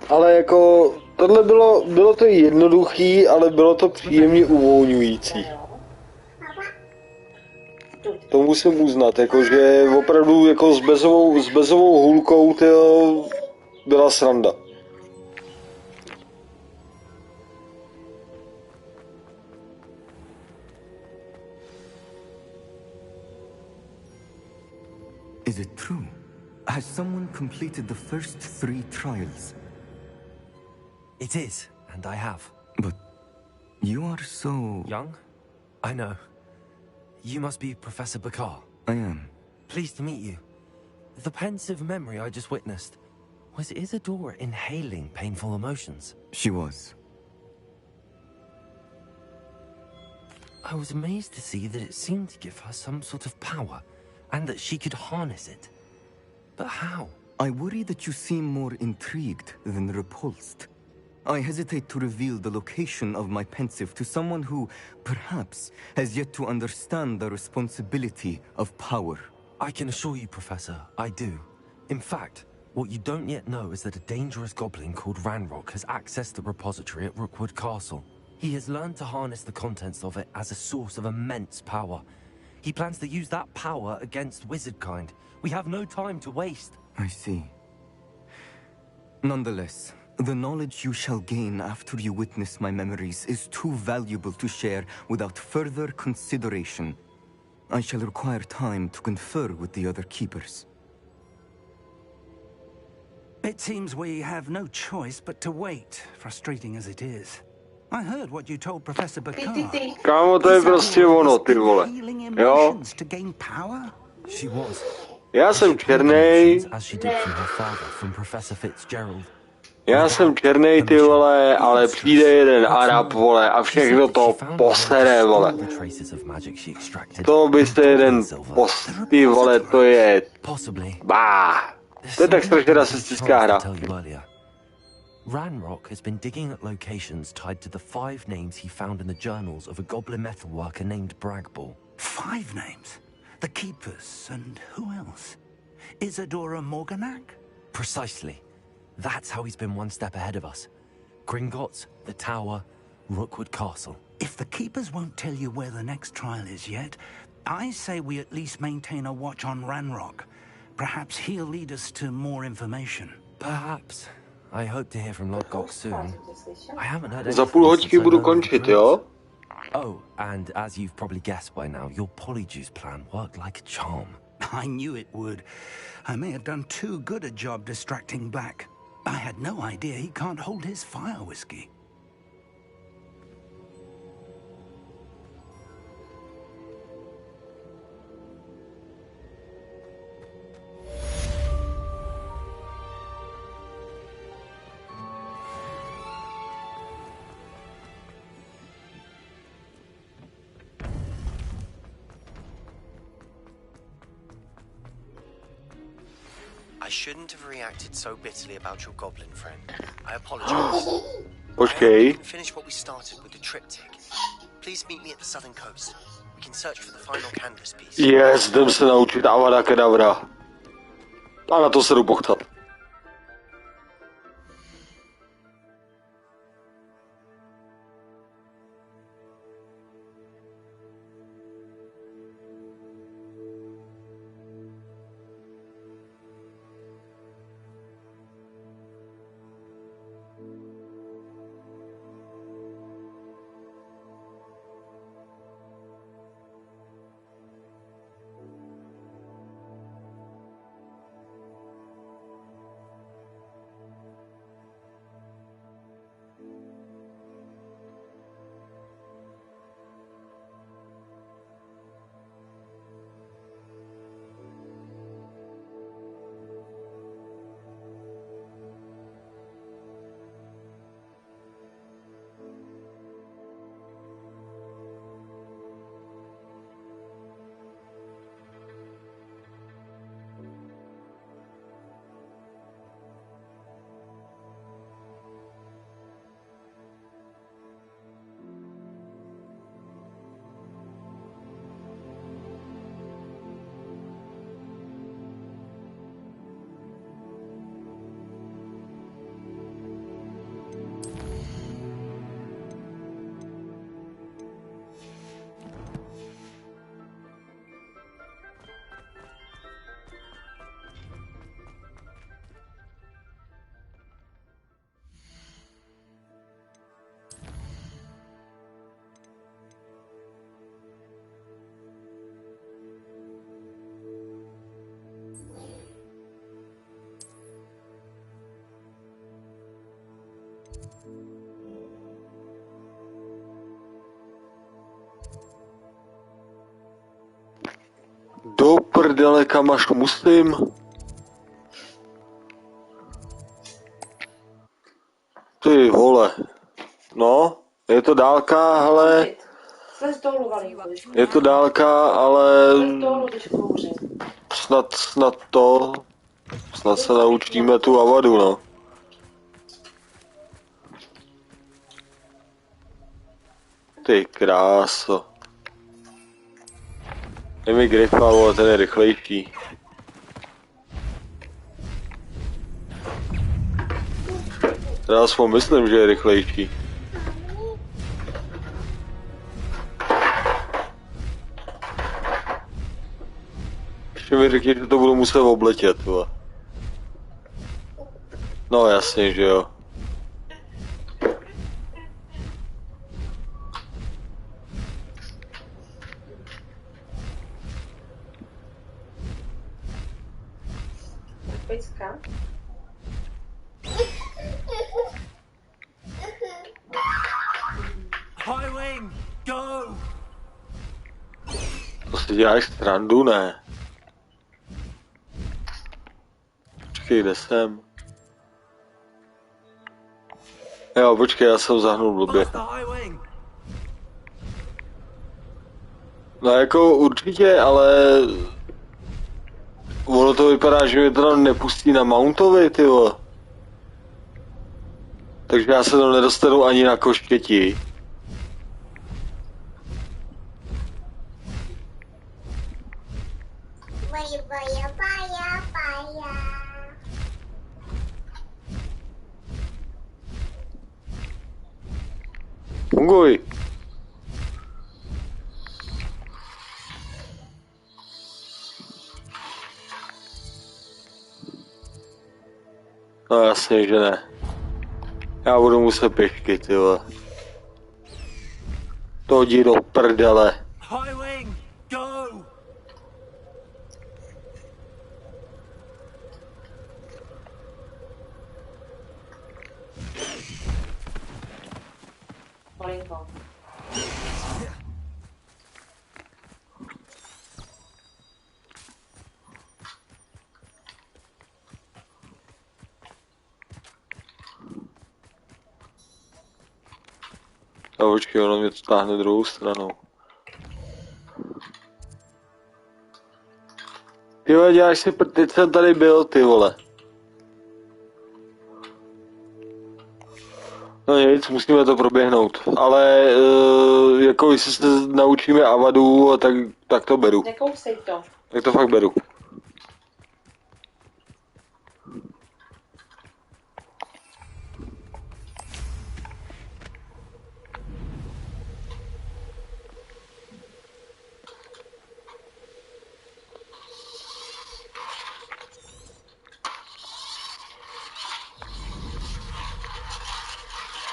Ale jako tohle bylo to jednoduchý, ale bylo to příjemně uvolňující. To musím uznat, jakože opravdu jako s bezovou hůlkou to byla sranda. Is it true? Has someone completed the first 3 trials? It is, and I have. But you are so... young? I know. You must be Professor Bakar. I am. Pleased to meet you. The pensive memory I just witnessed, was Isadora inhaling painful emotions? She was. I was amazed to see that it seemed to give her some sort of power, and that she could harness it. But how? I worry that you seem more intrigued than repulsed. I hesitate to reveal the location of my pensive to someone who, perhaps, has yet to understand the responsibility of power. I can assure you, Professor, I do. In fact, what you don't yet know is that a dangerous goblin called Ranrock has accessed the repository at Rookwood Castle. He has learned to harness the contents of it as a source of immense power. He plans to use that power against wizardkind. We have no time to waste. I see. Nonetheless, the knowledge you shall gain after you witness my memories is too valuable to share without further consideration. I shall require time to confer with the other keepers. It seems we have no choice but to wait, frustrating as it is. I heard what you told Professor Bakar. Kámo, to je prostě ono, ty vole. Jo? To gain power? She was. Já jsem černej. As she did from her father, from Professor Fitzgerald. Já jsem černej, ty vole, ale přijde jeden Arab, vole, a všechno to posere, vole. To byste jeden ty vole, to je... Bah. To je tak strašně rasistická hra. Ranrock has been digging at locations tied to the 5 names he found in the journals of a goblin metalworker named Bragball. 5 names? The Keepers, and who else? Isadora Morganac? Precisely. That's how he's been one step ahead of us. Gringotts, the Tower, Rookwood Castle. If the Keepers won't tell you where the next trial is yet, I say we at least maintain a watch on Ranrock. Perhaps he'll lead us to more information. Perhaps. I hope to hear from Lodgok soon. I haven't heard anything. Za půl hoďky budu končit, jo? Oh, and as you've probably guessed by now, your polyjuice plan worked like a charm. I knew it would. I may have done too good a job distracting Black. I had no idea he can't hold his fire whiskey. shouldn't have reacted so bitterly about your goblin friend. I apologize. Počkej. We can finish what we started with the triptych. Please meet me at the southern coast. We can search for the final canvas piece. Yes, jdem se naučit avada kedavra. A na to se jdu pochtat. Do prdele, kam až musím? Ty vole. No, je to dálka, ale... Slez dolů, Valínku, když Je to dálka, ale... Slez dolů, když kouřím. Snad se naučíme tu avadu, no. Ty kráso. Je mi Griffa, ale ten je rychlejší. Já si myslím, že je rychlejší. Ještě mi řekni, že to budu muset obletět, vole. No jasně, že jo. Pejska. Highwing, go! To si děláš srandu, ne? Počkej, kde jsem? Jo, počkej, já jsem zahnul blbě. No jako určitě, ale... Ono to vypadá, že mě to tam nepustí na Mountovi, tyjo. Takže já se tam nedostanu ani na koštěti. Funguj. No jasně, že ne. Já budu muset pěšky, ty vole. To jdi do prdele. Highwing, go! Malinko. A počkej, ono mě to táhne druhou stranou. Ty vole, děláš si teď jsem tady byl, ty vole. No nic, musíme to proběhnout, ale jako jestli se naučíme avadu, tak to beru. Nekousej to. Tak to fakt beru.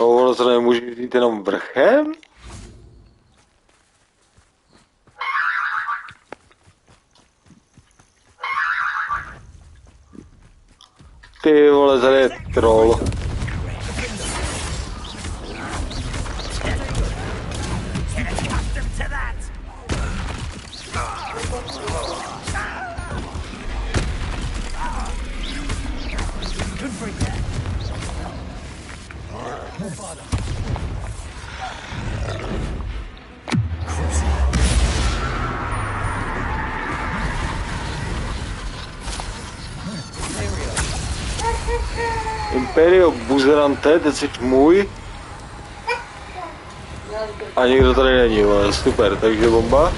Ono to nemůže jít jenom vrchem? Ty vole, tady je troll. Imperio buzerante, teď jsi můj. A nikdo tady není, ale super, takže bomba.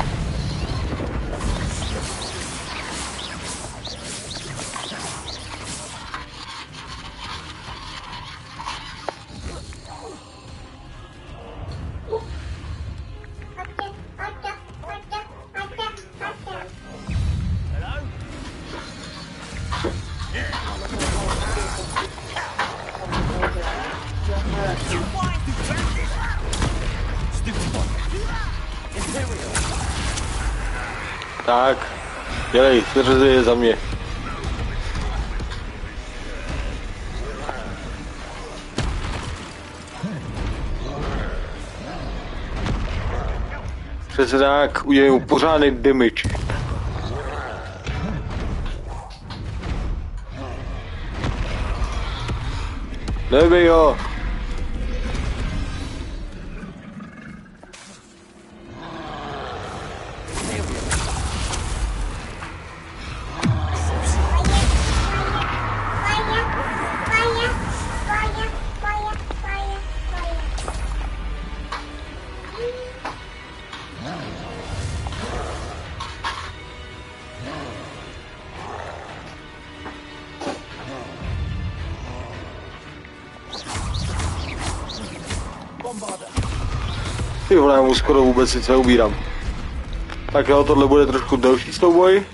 Tak, dělej, svěřeze je za mě. Přesně tak, udělej mu pořádný damage. Nebej ho. Ty vole, já mu skoro vůbec nic neubírám. Tak jo, tohle bude trošku delší souboj.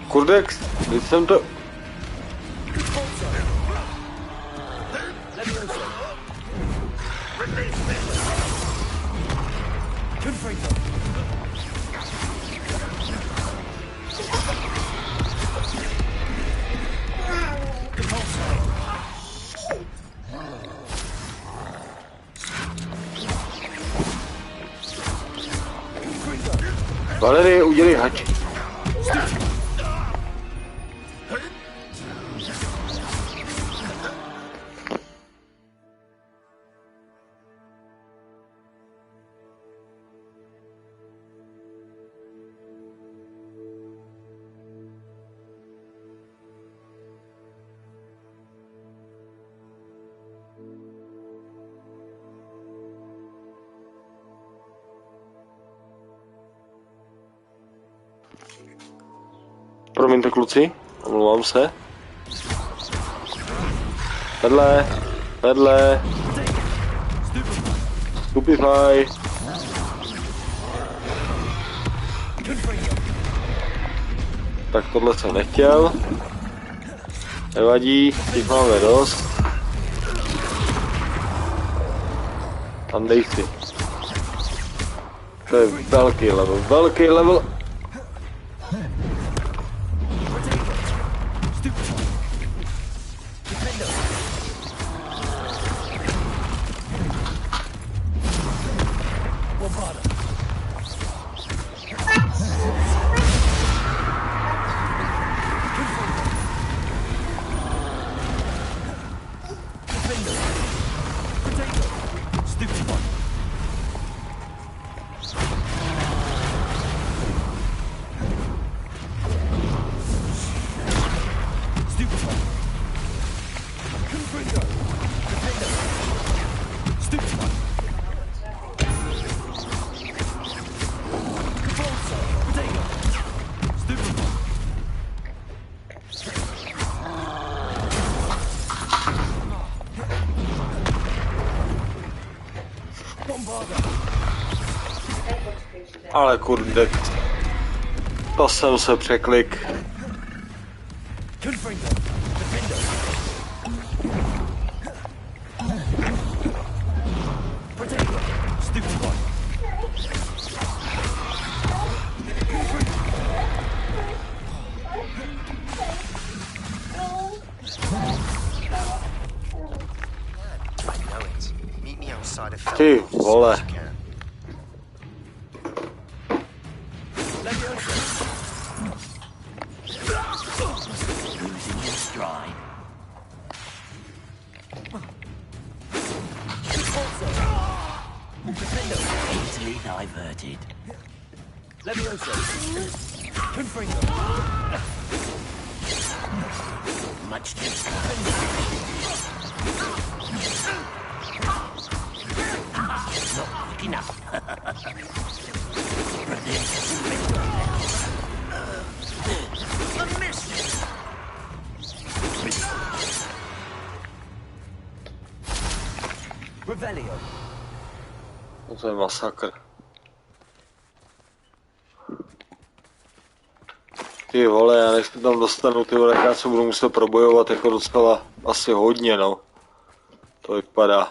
Kurdex, teď jsem to... Valerie, udělej hač. Promiňte kluci, omlouvám se. Vedle. Stupify. Tak tohle jsem nechtěl. Nevadí, těch máme dost. Tam dej si. To je velký level. Ale kurde, to jsem se překlik. Ty vole. Easily diverted. Levioso. Confringo. Much too not quick enough. A miss. Revelio. To je masakr. Ty vole, já než se tam dostanu, ty vole, já se budu muset probojovat jako docela asi hodně, no. To vypadá.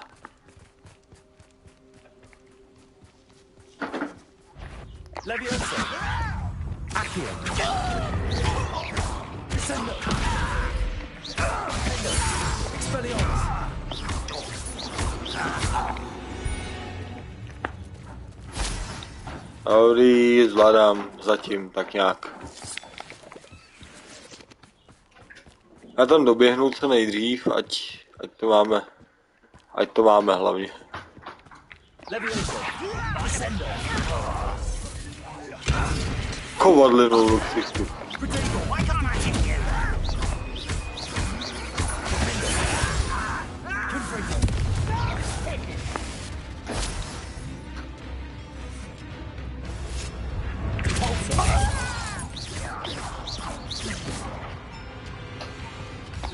Levioso. Accio. Descendo. Expelliarmus. Dobrý, zvládám zatím tak nějak. Já tam doběhnu co nejdřív, ať to máme hlavně. Kovadlinu luxistu.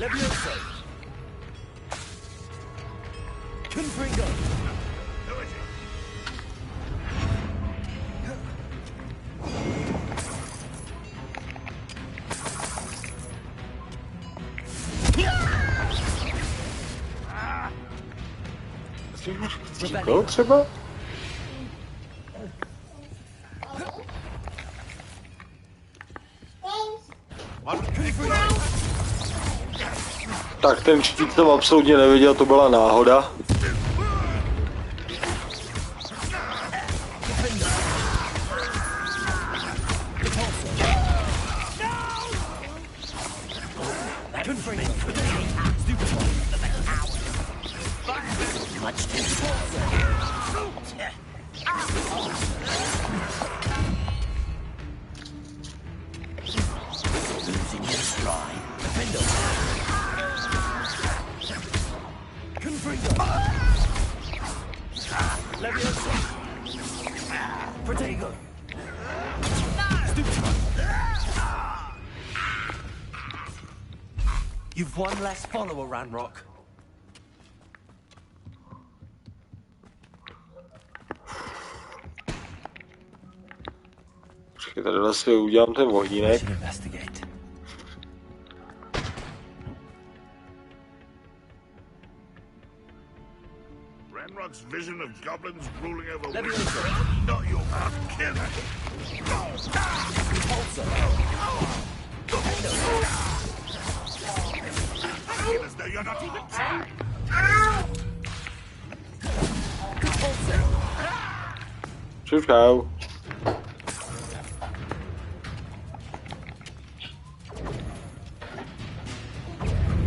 Levioso. Confringo. To třeba? Tak ten štít jsem absolutně neviděl, to byla náhoda. You've one less follower, Ranrock. Počkej, tady si udělám ten ohýnek. Ranrock's vision of goblins ruling over not your killer. As though you're not even trying. Čau.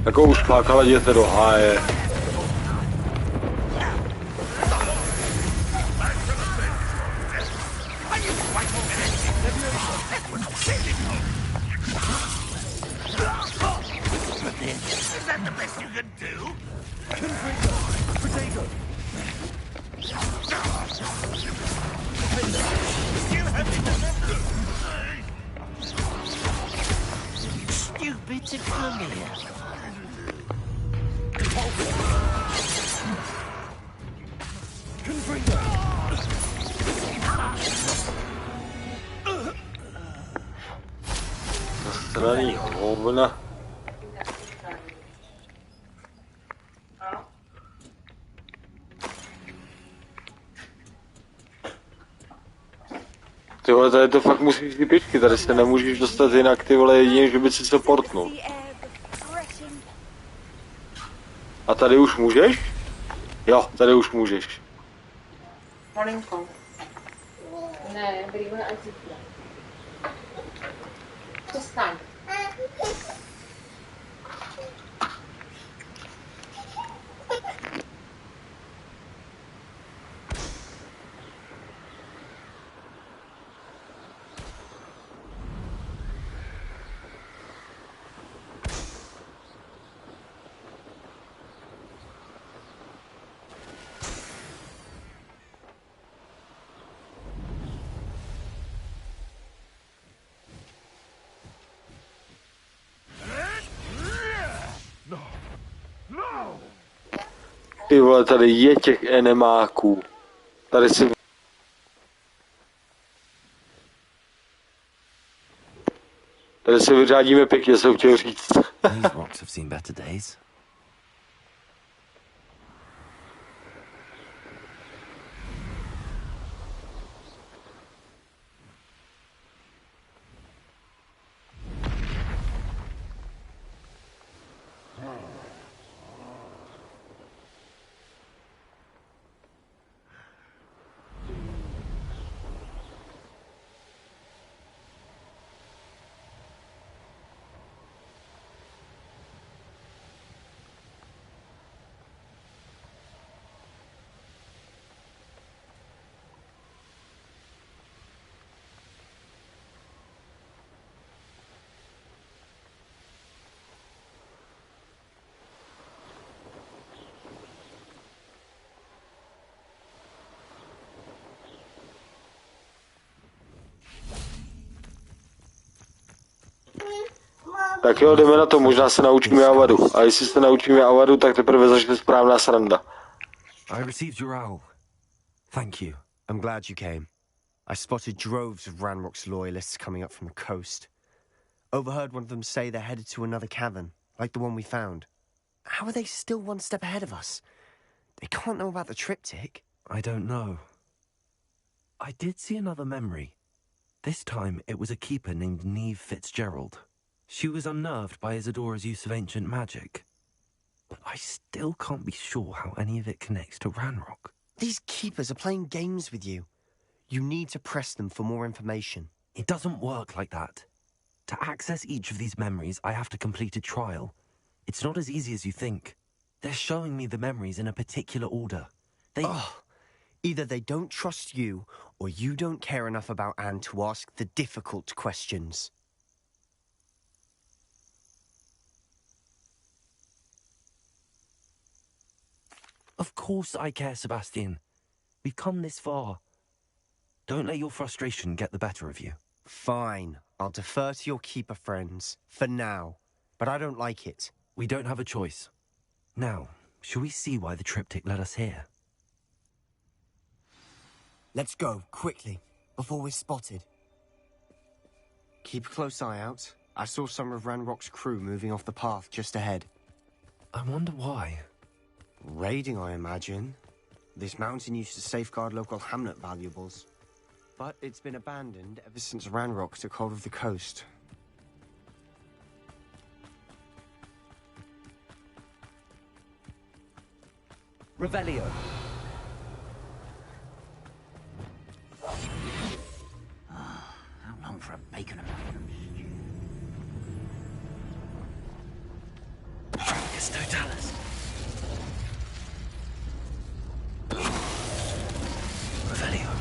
Jako už plakala, jděte do háje. Is that the best you can do? Potato. Still happy to Stupid to come here. Sraný hovna. Ty vole, tady to fakt musíš ty pěšky, tady se nemůžeš dostat jinak, ty vole, jedině, že by si se portnul. A tady už můžeš? Jo, tady už můžeš. Malinko. Ne, brýle až zítra. Přestaň. Ty vole, tady je těch enemáků. Tady si... Tady se vyřádíme pěkně, jsem chtěl říct. These rocks have seen better days. Tak jo, jdeme na to, možná se naučíme avadu. A jestli se naučíme avadu, tak teprve začne správná sranda. I received your owl. Thank you. I'm glad you came. I spotted droves of Ranrock's loyalists coming up from the coast. Overheard one of them say they're headed to another cavern, like the one we found. How are they still one step ahead of us? They can't know about the triptych. I don't know. I did see another memory. This time it was a keeper named Neve Fitzgerald. She was unnerved by Isadora's use of ancient magic. But I still can't be sure how any of it connects to Ranrock. These keepers are playing games with you. You need to press them for more information. It doesn't work like that. To access each of these memories, I have to complete a trial. It's not as easy as you think. They're showing me the memories in a particular order. Either they don't trust you, or you don't care enough about Anne to ask the difficult questions. Of course I care, Sebastian. We've come this far. Don't let your frustration get the better of you. Fine. I'll defer to your keeper friends. For now. But I don't like it. We don't have a choice. Now, shall we see why the triptych led us here? Let's go, quickly, before we're spotted. Keep a close eye out. I saw some of Ranrock's crew moving off the path just ahead. I wonder why. Raiding, I imagine. This mountain used to safeguard local hamlet valuables. But it's been abandoned ever since Ranrock took hold of the coast. Revelio. How long for a bacon and mushroom stew? Frankus Totalis. Revelio.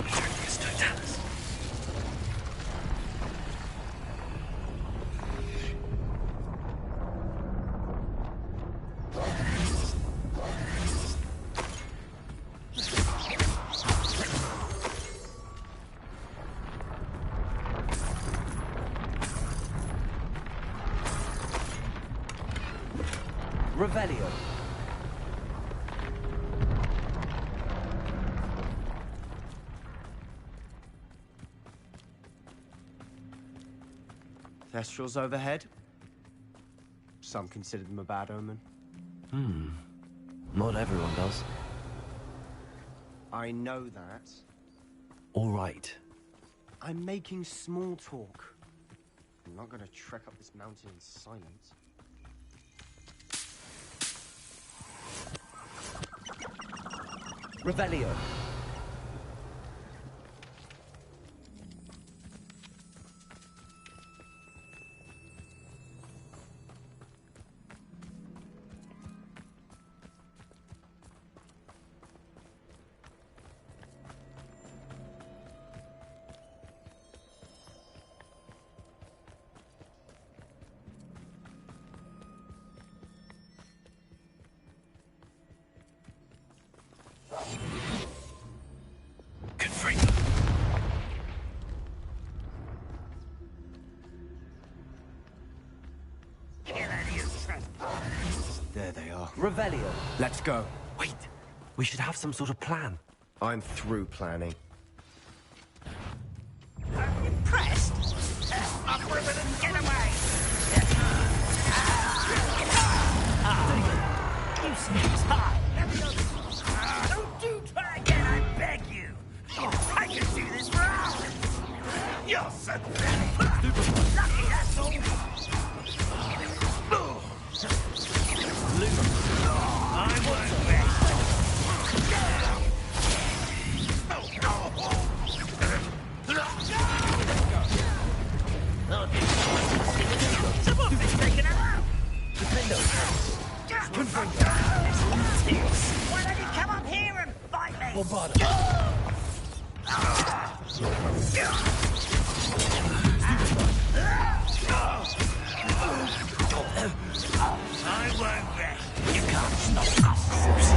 Frankus Totalis. Revelio. Thestrals overhead. Some consider them a bad omen. Not everyone does. I know that. All right. I'm making small talk. I'm not gonna trek up this mountain in silence. Revelio. There they are. Revelio. Let's go. Wait. We should have some sort of plan. I'm through planning. Impressed? Up with it and get away! You sneaks high! Don't do try again, I beg you! I can do this for hours! You're so lucky, that's all! I won't wait! Someone's been taking her out! Why don't you come up here and fight me? I won't rest. You can't stop us.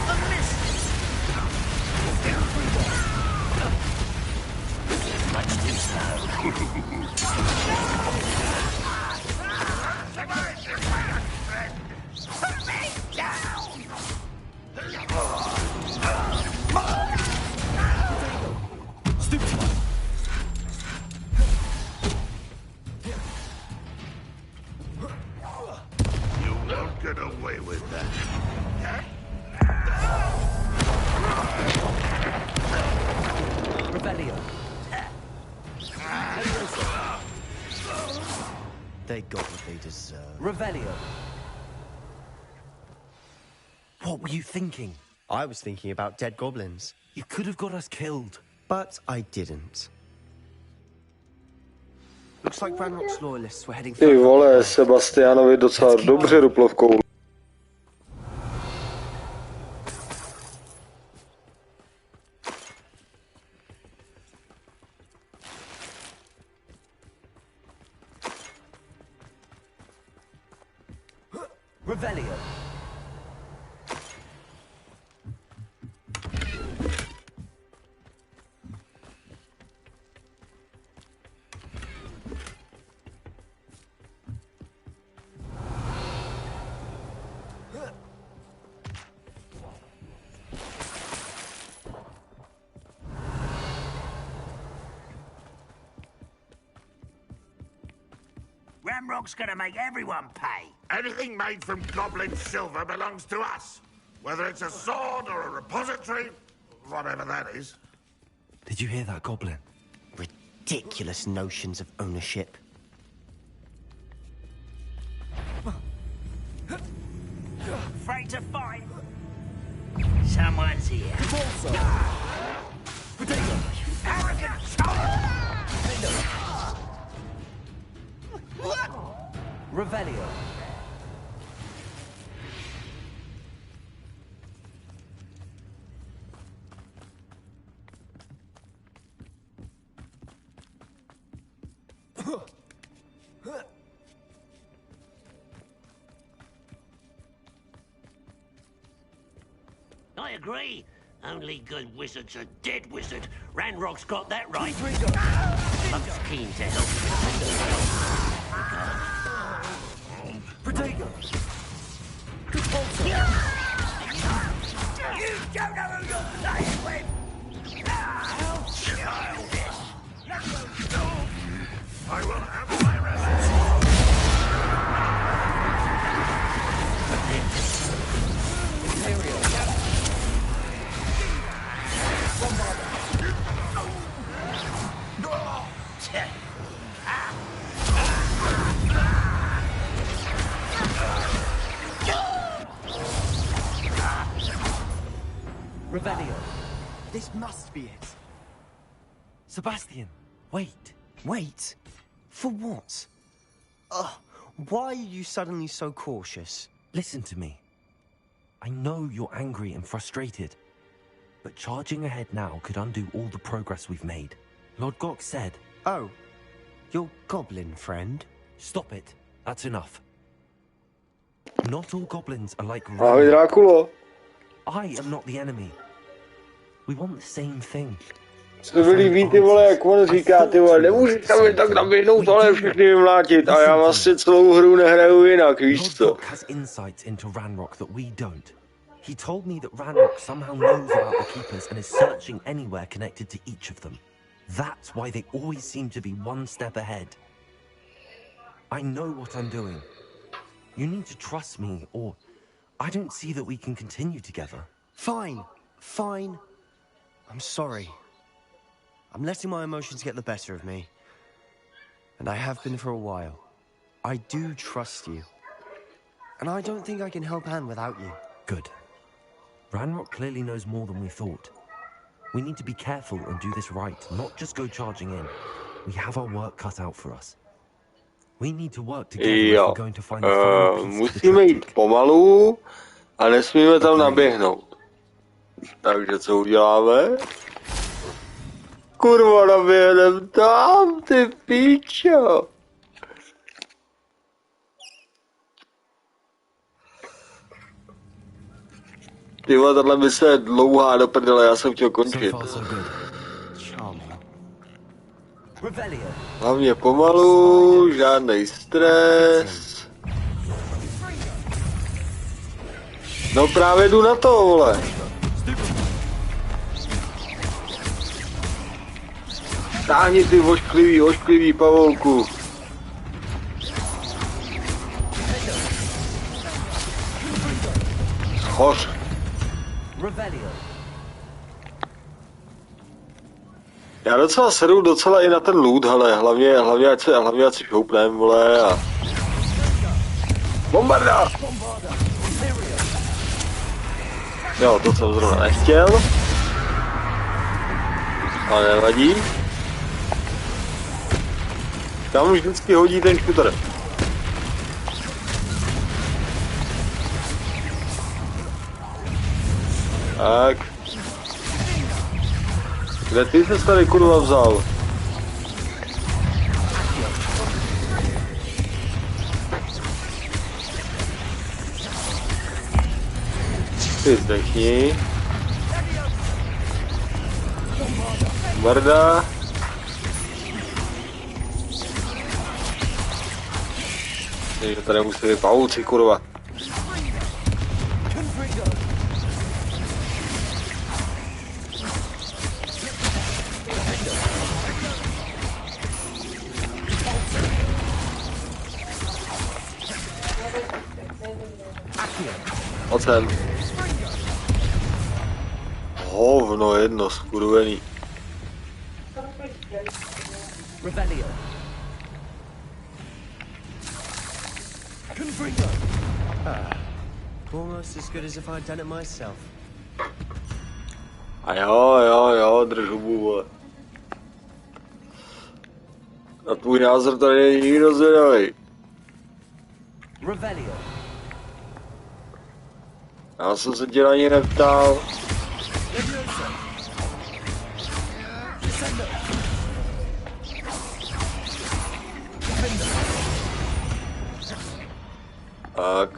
A miss. Much too slow. Put me down! Stupid one. You won't get away with that. Revelio. They got what they deserve. Revelio. What were you thinking? I was thinking about dead goblins. You could have got us killed. But I didn't. Looks like Ranrock's loyalists were heading Ty vole, Sebastianovi docela dobře duplo v kouli. Revelio. Ramrock's gonna make everyone pay. Anything made from goblin silver belongs to us. Whether it's a sword or a repository, whatever that is. Did you hear that, Goblin? Ridiculous notions of ownership. Afraid to fight? Someone's here. Arrogant Revelio. I agree. Only good wizards are dead wizard. Ranrock's got that right. I'm just keen to help. Protego. You don't know who you're playing with. Childish. I will have my rest. Revelio. This must be it. Sebastian, wait. Wait? For what? Why are you suddenly so cautious? Listen to me. I know you're angry and frustrated, but charging ahead now could undo all the progress we've made. Lord Gok said... Oh, your goblin friend? Stop it. That's enough. Not all goblins are like Ahoj, Drákulo. I am not the enemy. We want the same thing. Se mi líbí, ty vole, jak on říká, ty vole, nemůžeš tam jen tak naběhnout, ale všechny vymlátit a já vlastně celou hru nehraju jinak, víš co? Lord Gok has insights into Ranrock that we don't. He told me that Ranrock somehow knows about the Keepers and is searching anywhere connected to each of them. That's why they always seem to be one step ahead. I know what I'm doing. You need to trust me, or I don't see that we can continue together. Fine. I'm sorry. I'm letting my emotions get the better of me. And I have been for a while. I do trust you. And I don't think I can help Anne without you. Good. Ranrock clearly knows more than we thought. We need to be careful and do this right, not just go charging in. We have our work cut out for us. We need to work together if we're going to find the final piece. Musíme jít pomalu a nesmíme tam naběhnout. Takže co uděláme? Kurva, naběhnem tam, ty píčo. Tyhle, tahle mise je dlouhá do prdele, já jsem chtěl končit. Hlavně pomalu, žádnej stres. No právě jdu na to, vole. Táhni ty ošklivý pavoulku. Schoř. Já docela sedu docela i na ten loot, hele, hlavně ať si šoupnem, vole, a... Bombarda! Jo, to jsem zrovna nechtěl. Ale nevadí. Tam už vždycky hodí ten škuter. Tak. Kde ty ses tady kurva vzal? Ty zdechni. Barda. Takže tady musí být pavouci, kurva. Ocem. Hovno jedno, skurvený. Almost as good as if I'd done it myself. A jo, drž hubu, vole. Na tvůj názor tady není nikdo zvědavej. Já jsem se tě na ní neptal. Tak.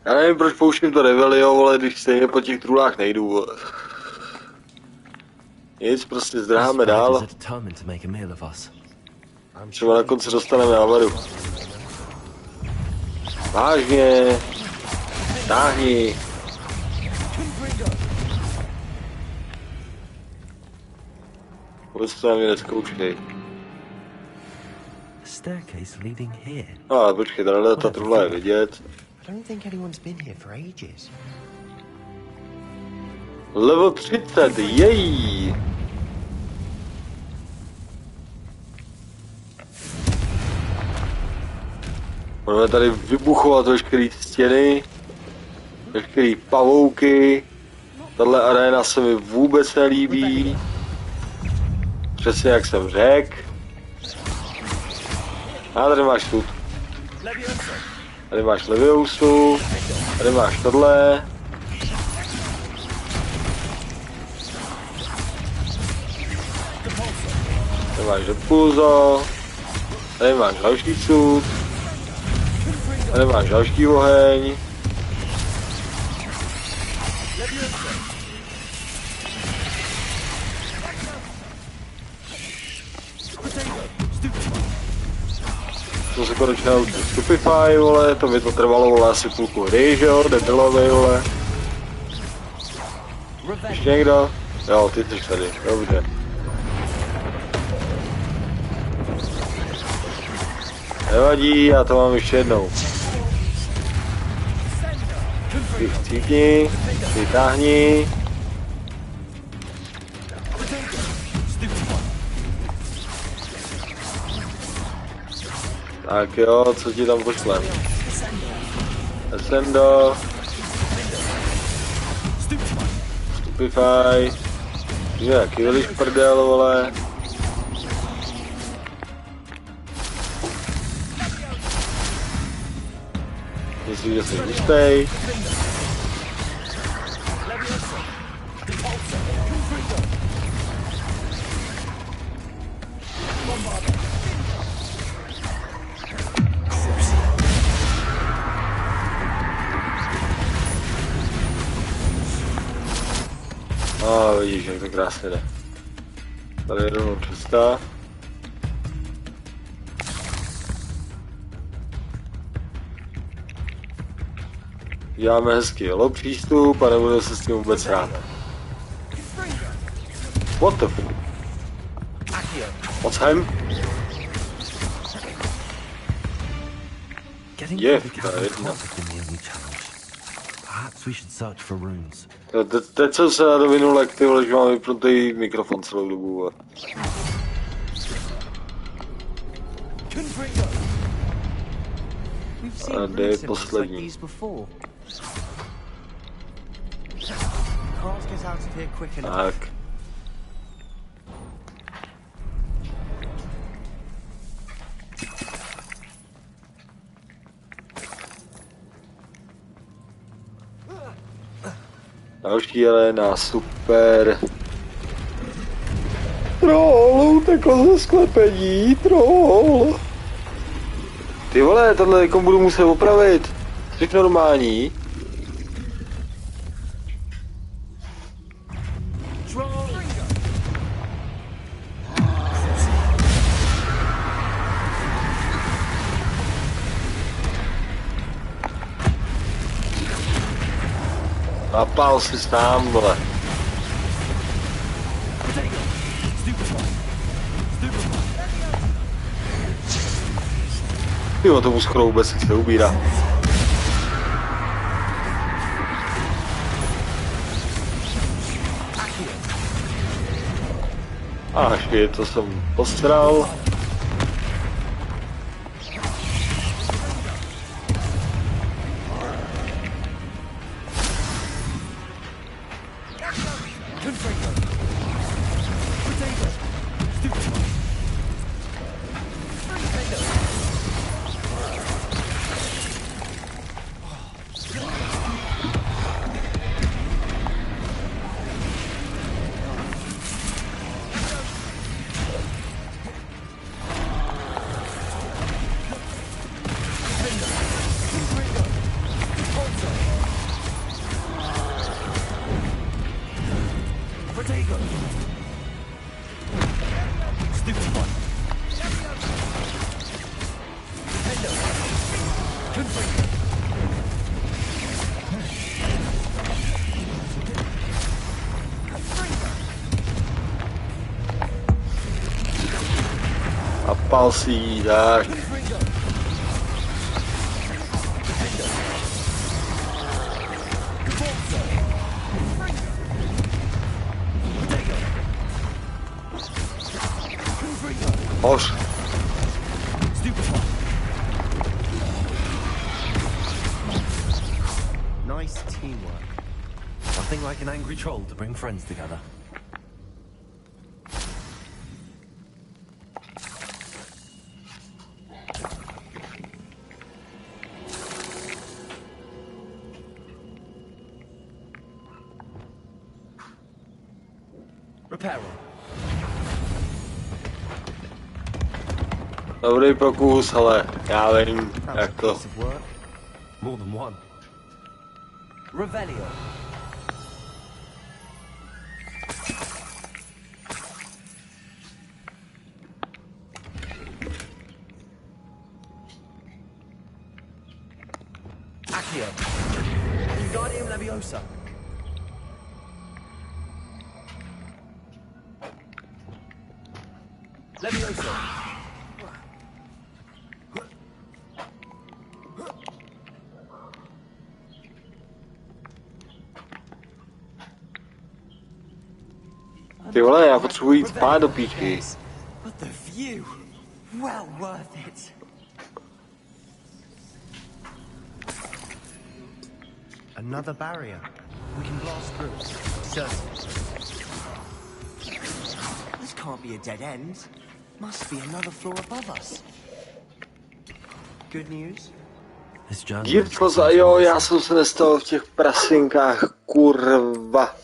Já nevím, proč pouštím to Revelio, vole, když stejně po těch trůlách nejdu, vole. Nic, prostě zdrháme dál. Třeba na konci dostaneme avadu. Vážně. Táhni. Vůbec to na mě nezkoušej. A staircase leading here. Ale počkej, ta truhla je vidět. I don't think anyone's been here for ages. Level 30, jej! Budeme tady vybuchovat veškeré stěny, veškeré pavouky. Tahle aréna se mi vůbec nelíbí. Přesně jak jsem řekl. A tady máš tu. Tady máš Leviousu. Tady máš tohle. Tady máš Repulzo. Tady máš další sud. Tady máš další oheň. To se konečně naučil Stupefy, vole, to by to trvalo, vole, asi půlku hry, že jo, debilovi, vole. Ještě někdo? Jo, ty jsi tady, dobře. Nevadí, já to mám ještě jednou. Ty chcípni, vytáhni. Tak jo, co ti tam pošlem? Ascendo. Stupefy. Nějaký veliš prdel, vole. Myslím, že jsi jistý. Vidíš, jak to krásně jde. Tady je rovnou cesta. Děláme hezký low přístup a nebudu se s tím vůbec hrát. What the fuck? What's him? Je, to je jedna. We should search for runes. Teď jsem se dovinul, jak ty vole, že mám vypnutý mikrofon celou dobu. A kde je poslední? Tak. Další arena, super. Troll, utekl ze sklepení, troll. Ty vole, tohle jako budu muset opravit. Jsi normální? Napál si sám, vole. Jo, tomu skoro vůbec se ubírá. Až je, to jsem postral. A pal si jí, tak. Hoř. Nice teamwork. Nothing like an angry troll to bring friends together. Repair. Dobrý pokus, ale já vím, jak to. More than one. Revelio. Accio. Wingardium Leviosa. Leviosa. Ty vole, já potřebuji jít spát do píči. But the view, well worth it. Another barrier. We can blast through. Certainly. This can't be a dead end. Must be another floor above us. Good news? Jirko za jo, já jsem se nestal v těch prasinkách, kurva.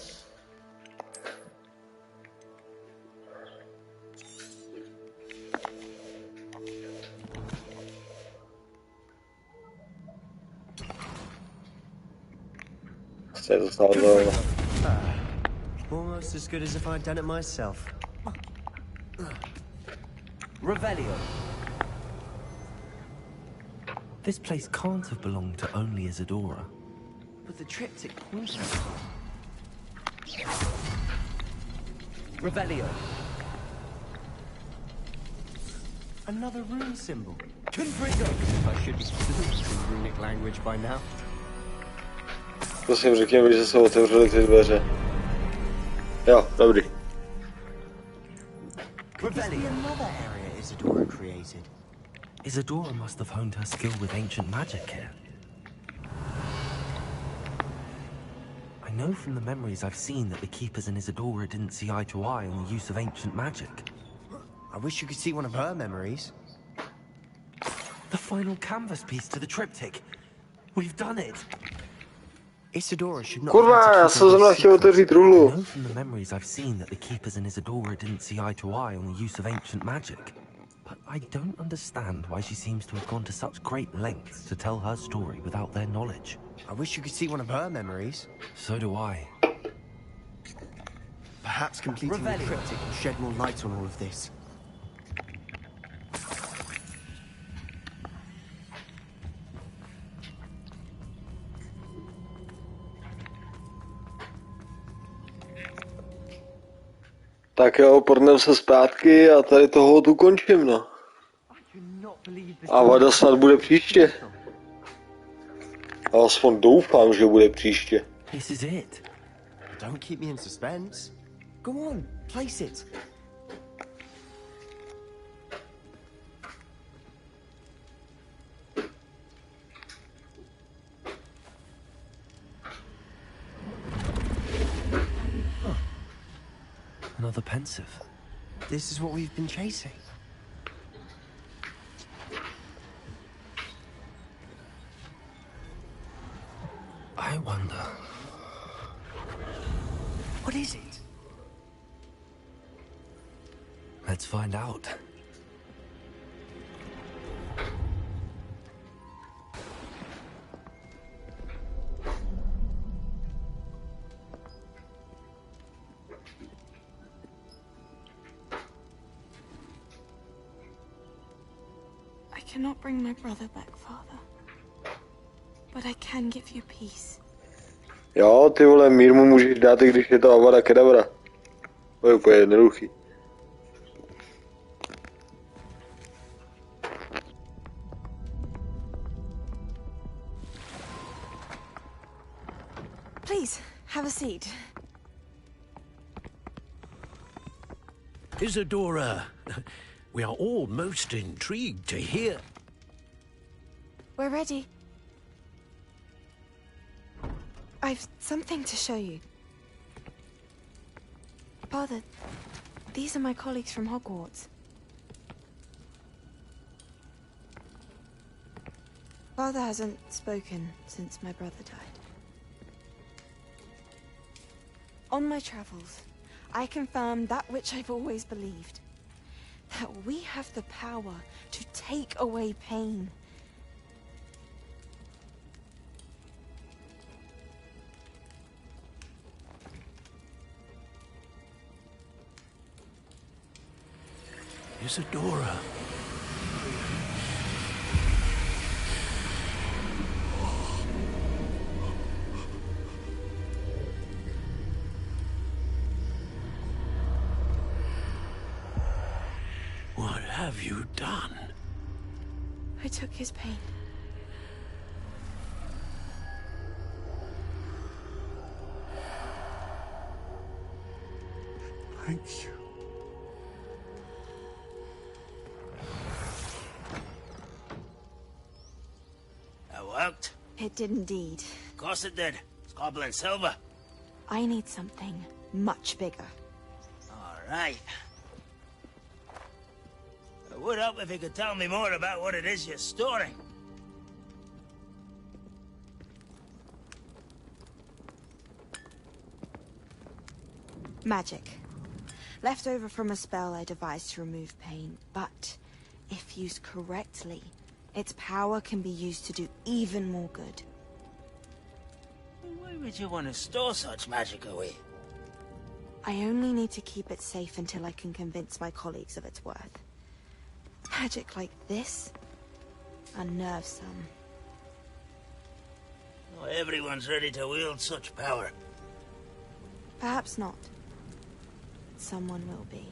Se dostal do... Almost as good as if I'd done it myself. Revelio. This place can't have belonged to only Isadora. But the triptych points us. Revelio. Another rune symbol. Confringo. I should be fluent in runic language by now. Prosím, řekněme, že se otevřely ty dveře. Jo, dobrý. Could this be another area Isadora created? Isadora must have honed her skill with ancient magic here. I know from the memories I've seen that the Keepers and Isadora didn't see eye to eye on the use of ancient magic. I wish you could see one of her memories. The final canvas piece to the triptych. We've done it. Isadora should not. Kurva, já jsem zrovna chtěl otevřít rulu. I know from the memories I've seen that the Keepers and Isadora didn't see eye to eye on the use of ancient magic. But I don't understand why she seems to have gone to such great lengths to tell her story without their knowledge. I wish you could see one of her memories. So do I. Perhaps completing the triptych will shed more light on all of this. Tak jo, prdnem se zpátky a tady toho tu končím, no. A vada snad bude příště. A aspoň doufám, že bude příště. This is it. Don't keep me in suspense. Go on, place it. Another pensive. This is what we've been chasing. I wonder. What is it? Let's find out. I cannot bring my brother back, Father. But I can give you peace. Jo, ty vole, mír mu můžeš dát, i když je to avada kedavra. To je úplně jednoduchý. Please, have a seat. Isadora, we are all most intrigued to hear. We're ready. I've something to show you. Father, these are my colleagues from Hogwarts. Father hasn't spoken since my brother died. On my travels, I confirmed that which I've always believed. That we have the power to take away pain. Isadora. What have you done? I took his pain. Thank you. That worked? It did indeed. Of course it did. It's goblin silver. I need something much bigger. All right. It would help if you could tell me more about what it is you're storing. Magic. Left over from a spell I devised to remove pain, but if used correctly, its power can be used to do even more good. Why would you want to store such magic away? I only need to keep it safe until I can convince my colleagues of its worth. Magic like this unnerves some. Not everyone's ready to wield such power. Perhaps not. Someone will be.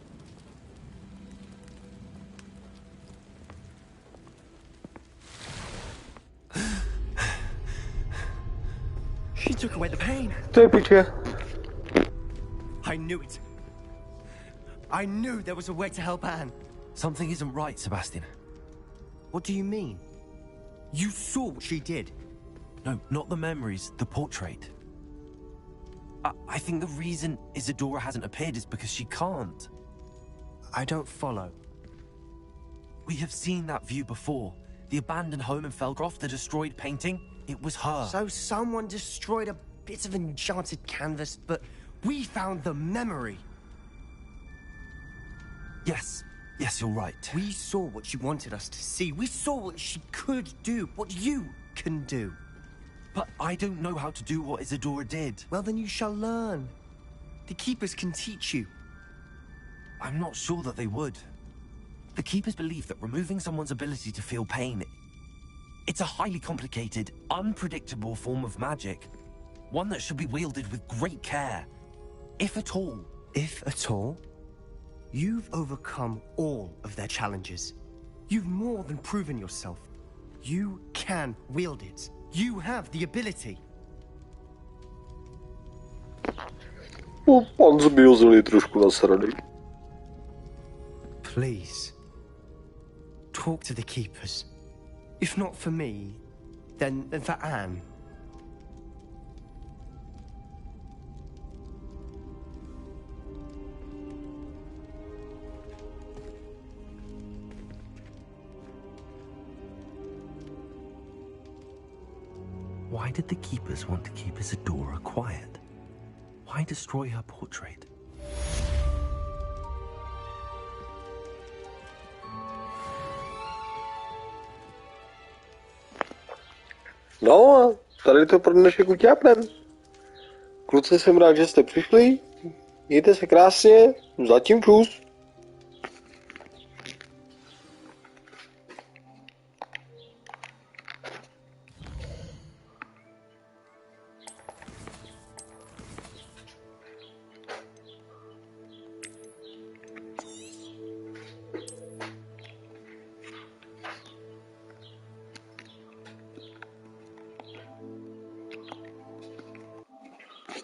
She took away the pain. To je piče. I knew it. I knew there was a way to help Anne. Something isn't right, Sebastian. What do you mean? You saw what she did. No, not the memories, the portrait. I think the reason Isadora hasn't appeared is because she can't. I don't follow. We have seen that view before. The abandoned home in Felgroth, the destroyed painting, it was her. So someone destroyed a bit of enchanted canvas, but we found the memory. Yes, you're right. We saw what she wanted us to see. We saw what she could do, what you can do. But I don't know how to do what Isadora did. Well, then you shall learn. The Keepers can teach you. I'm not sure that they would. The Keepers believe that removing someone's ability to feel pain, it's a highly complicated, unpredictable form of magic. One that should be wielded with great care. If at all. If at all? You've overcome all of their challenges. You've more than proven yourself. You can wield it. You have the ability. Pan Zbiozel je trošku nasranej. Please. Talk to the Keepers. If not for me, then for Anne. Why did the Keepers want to keep Isadora quiet? Why destroy her portrait? No a tady to pro dnešek utápnem. Kluci, jsem rád, že jste přišli. Mějte se krásně. Zatím čus.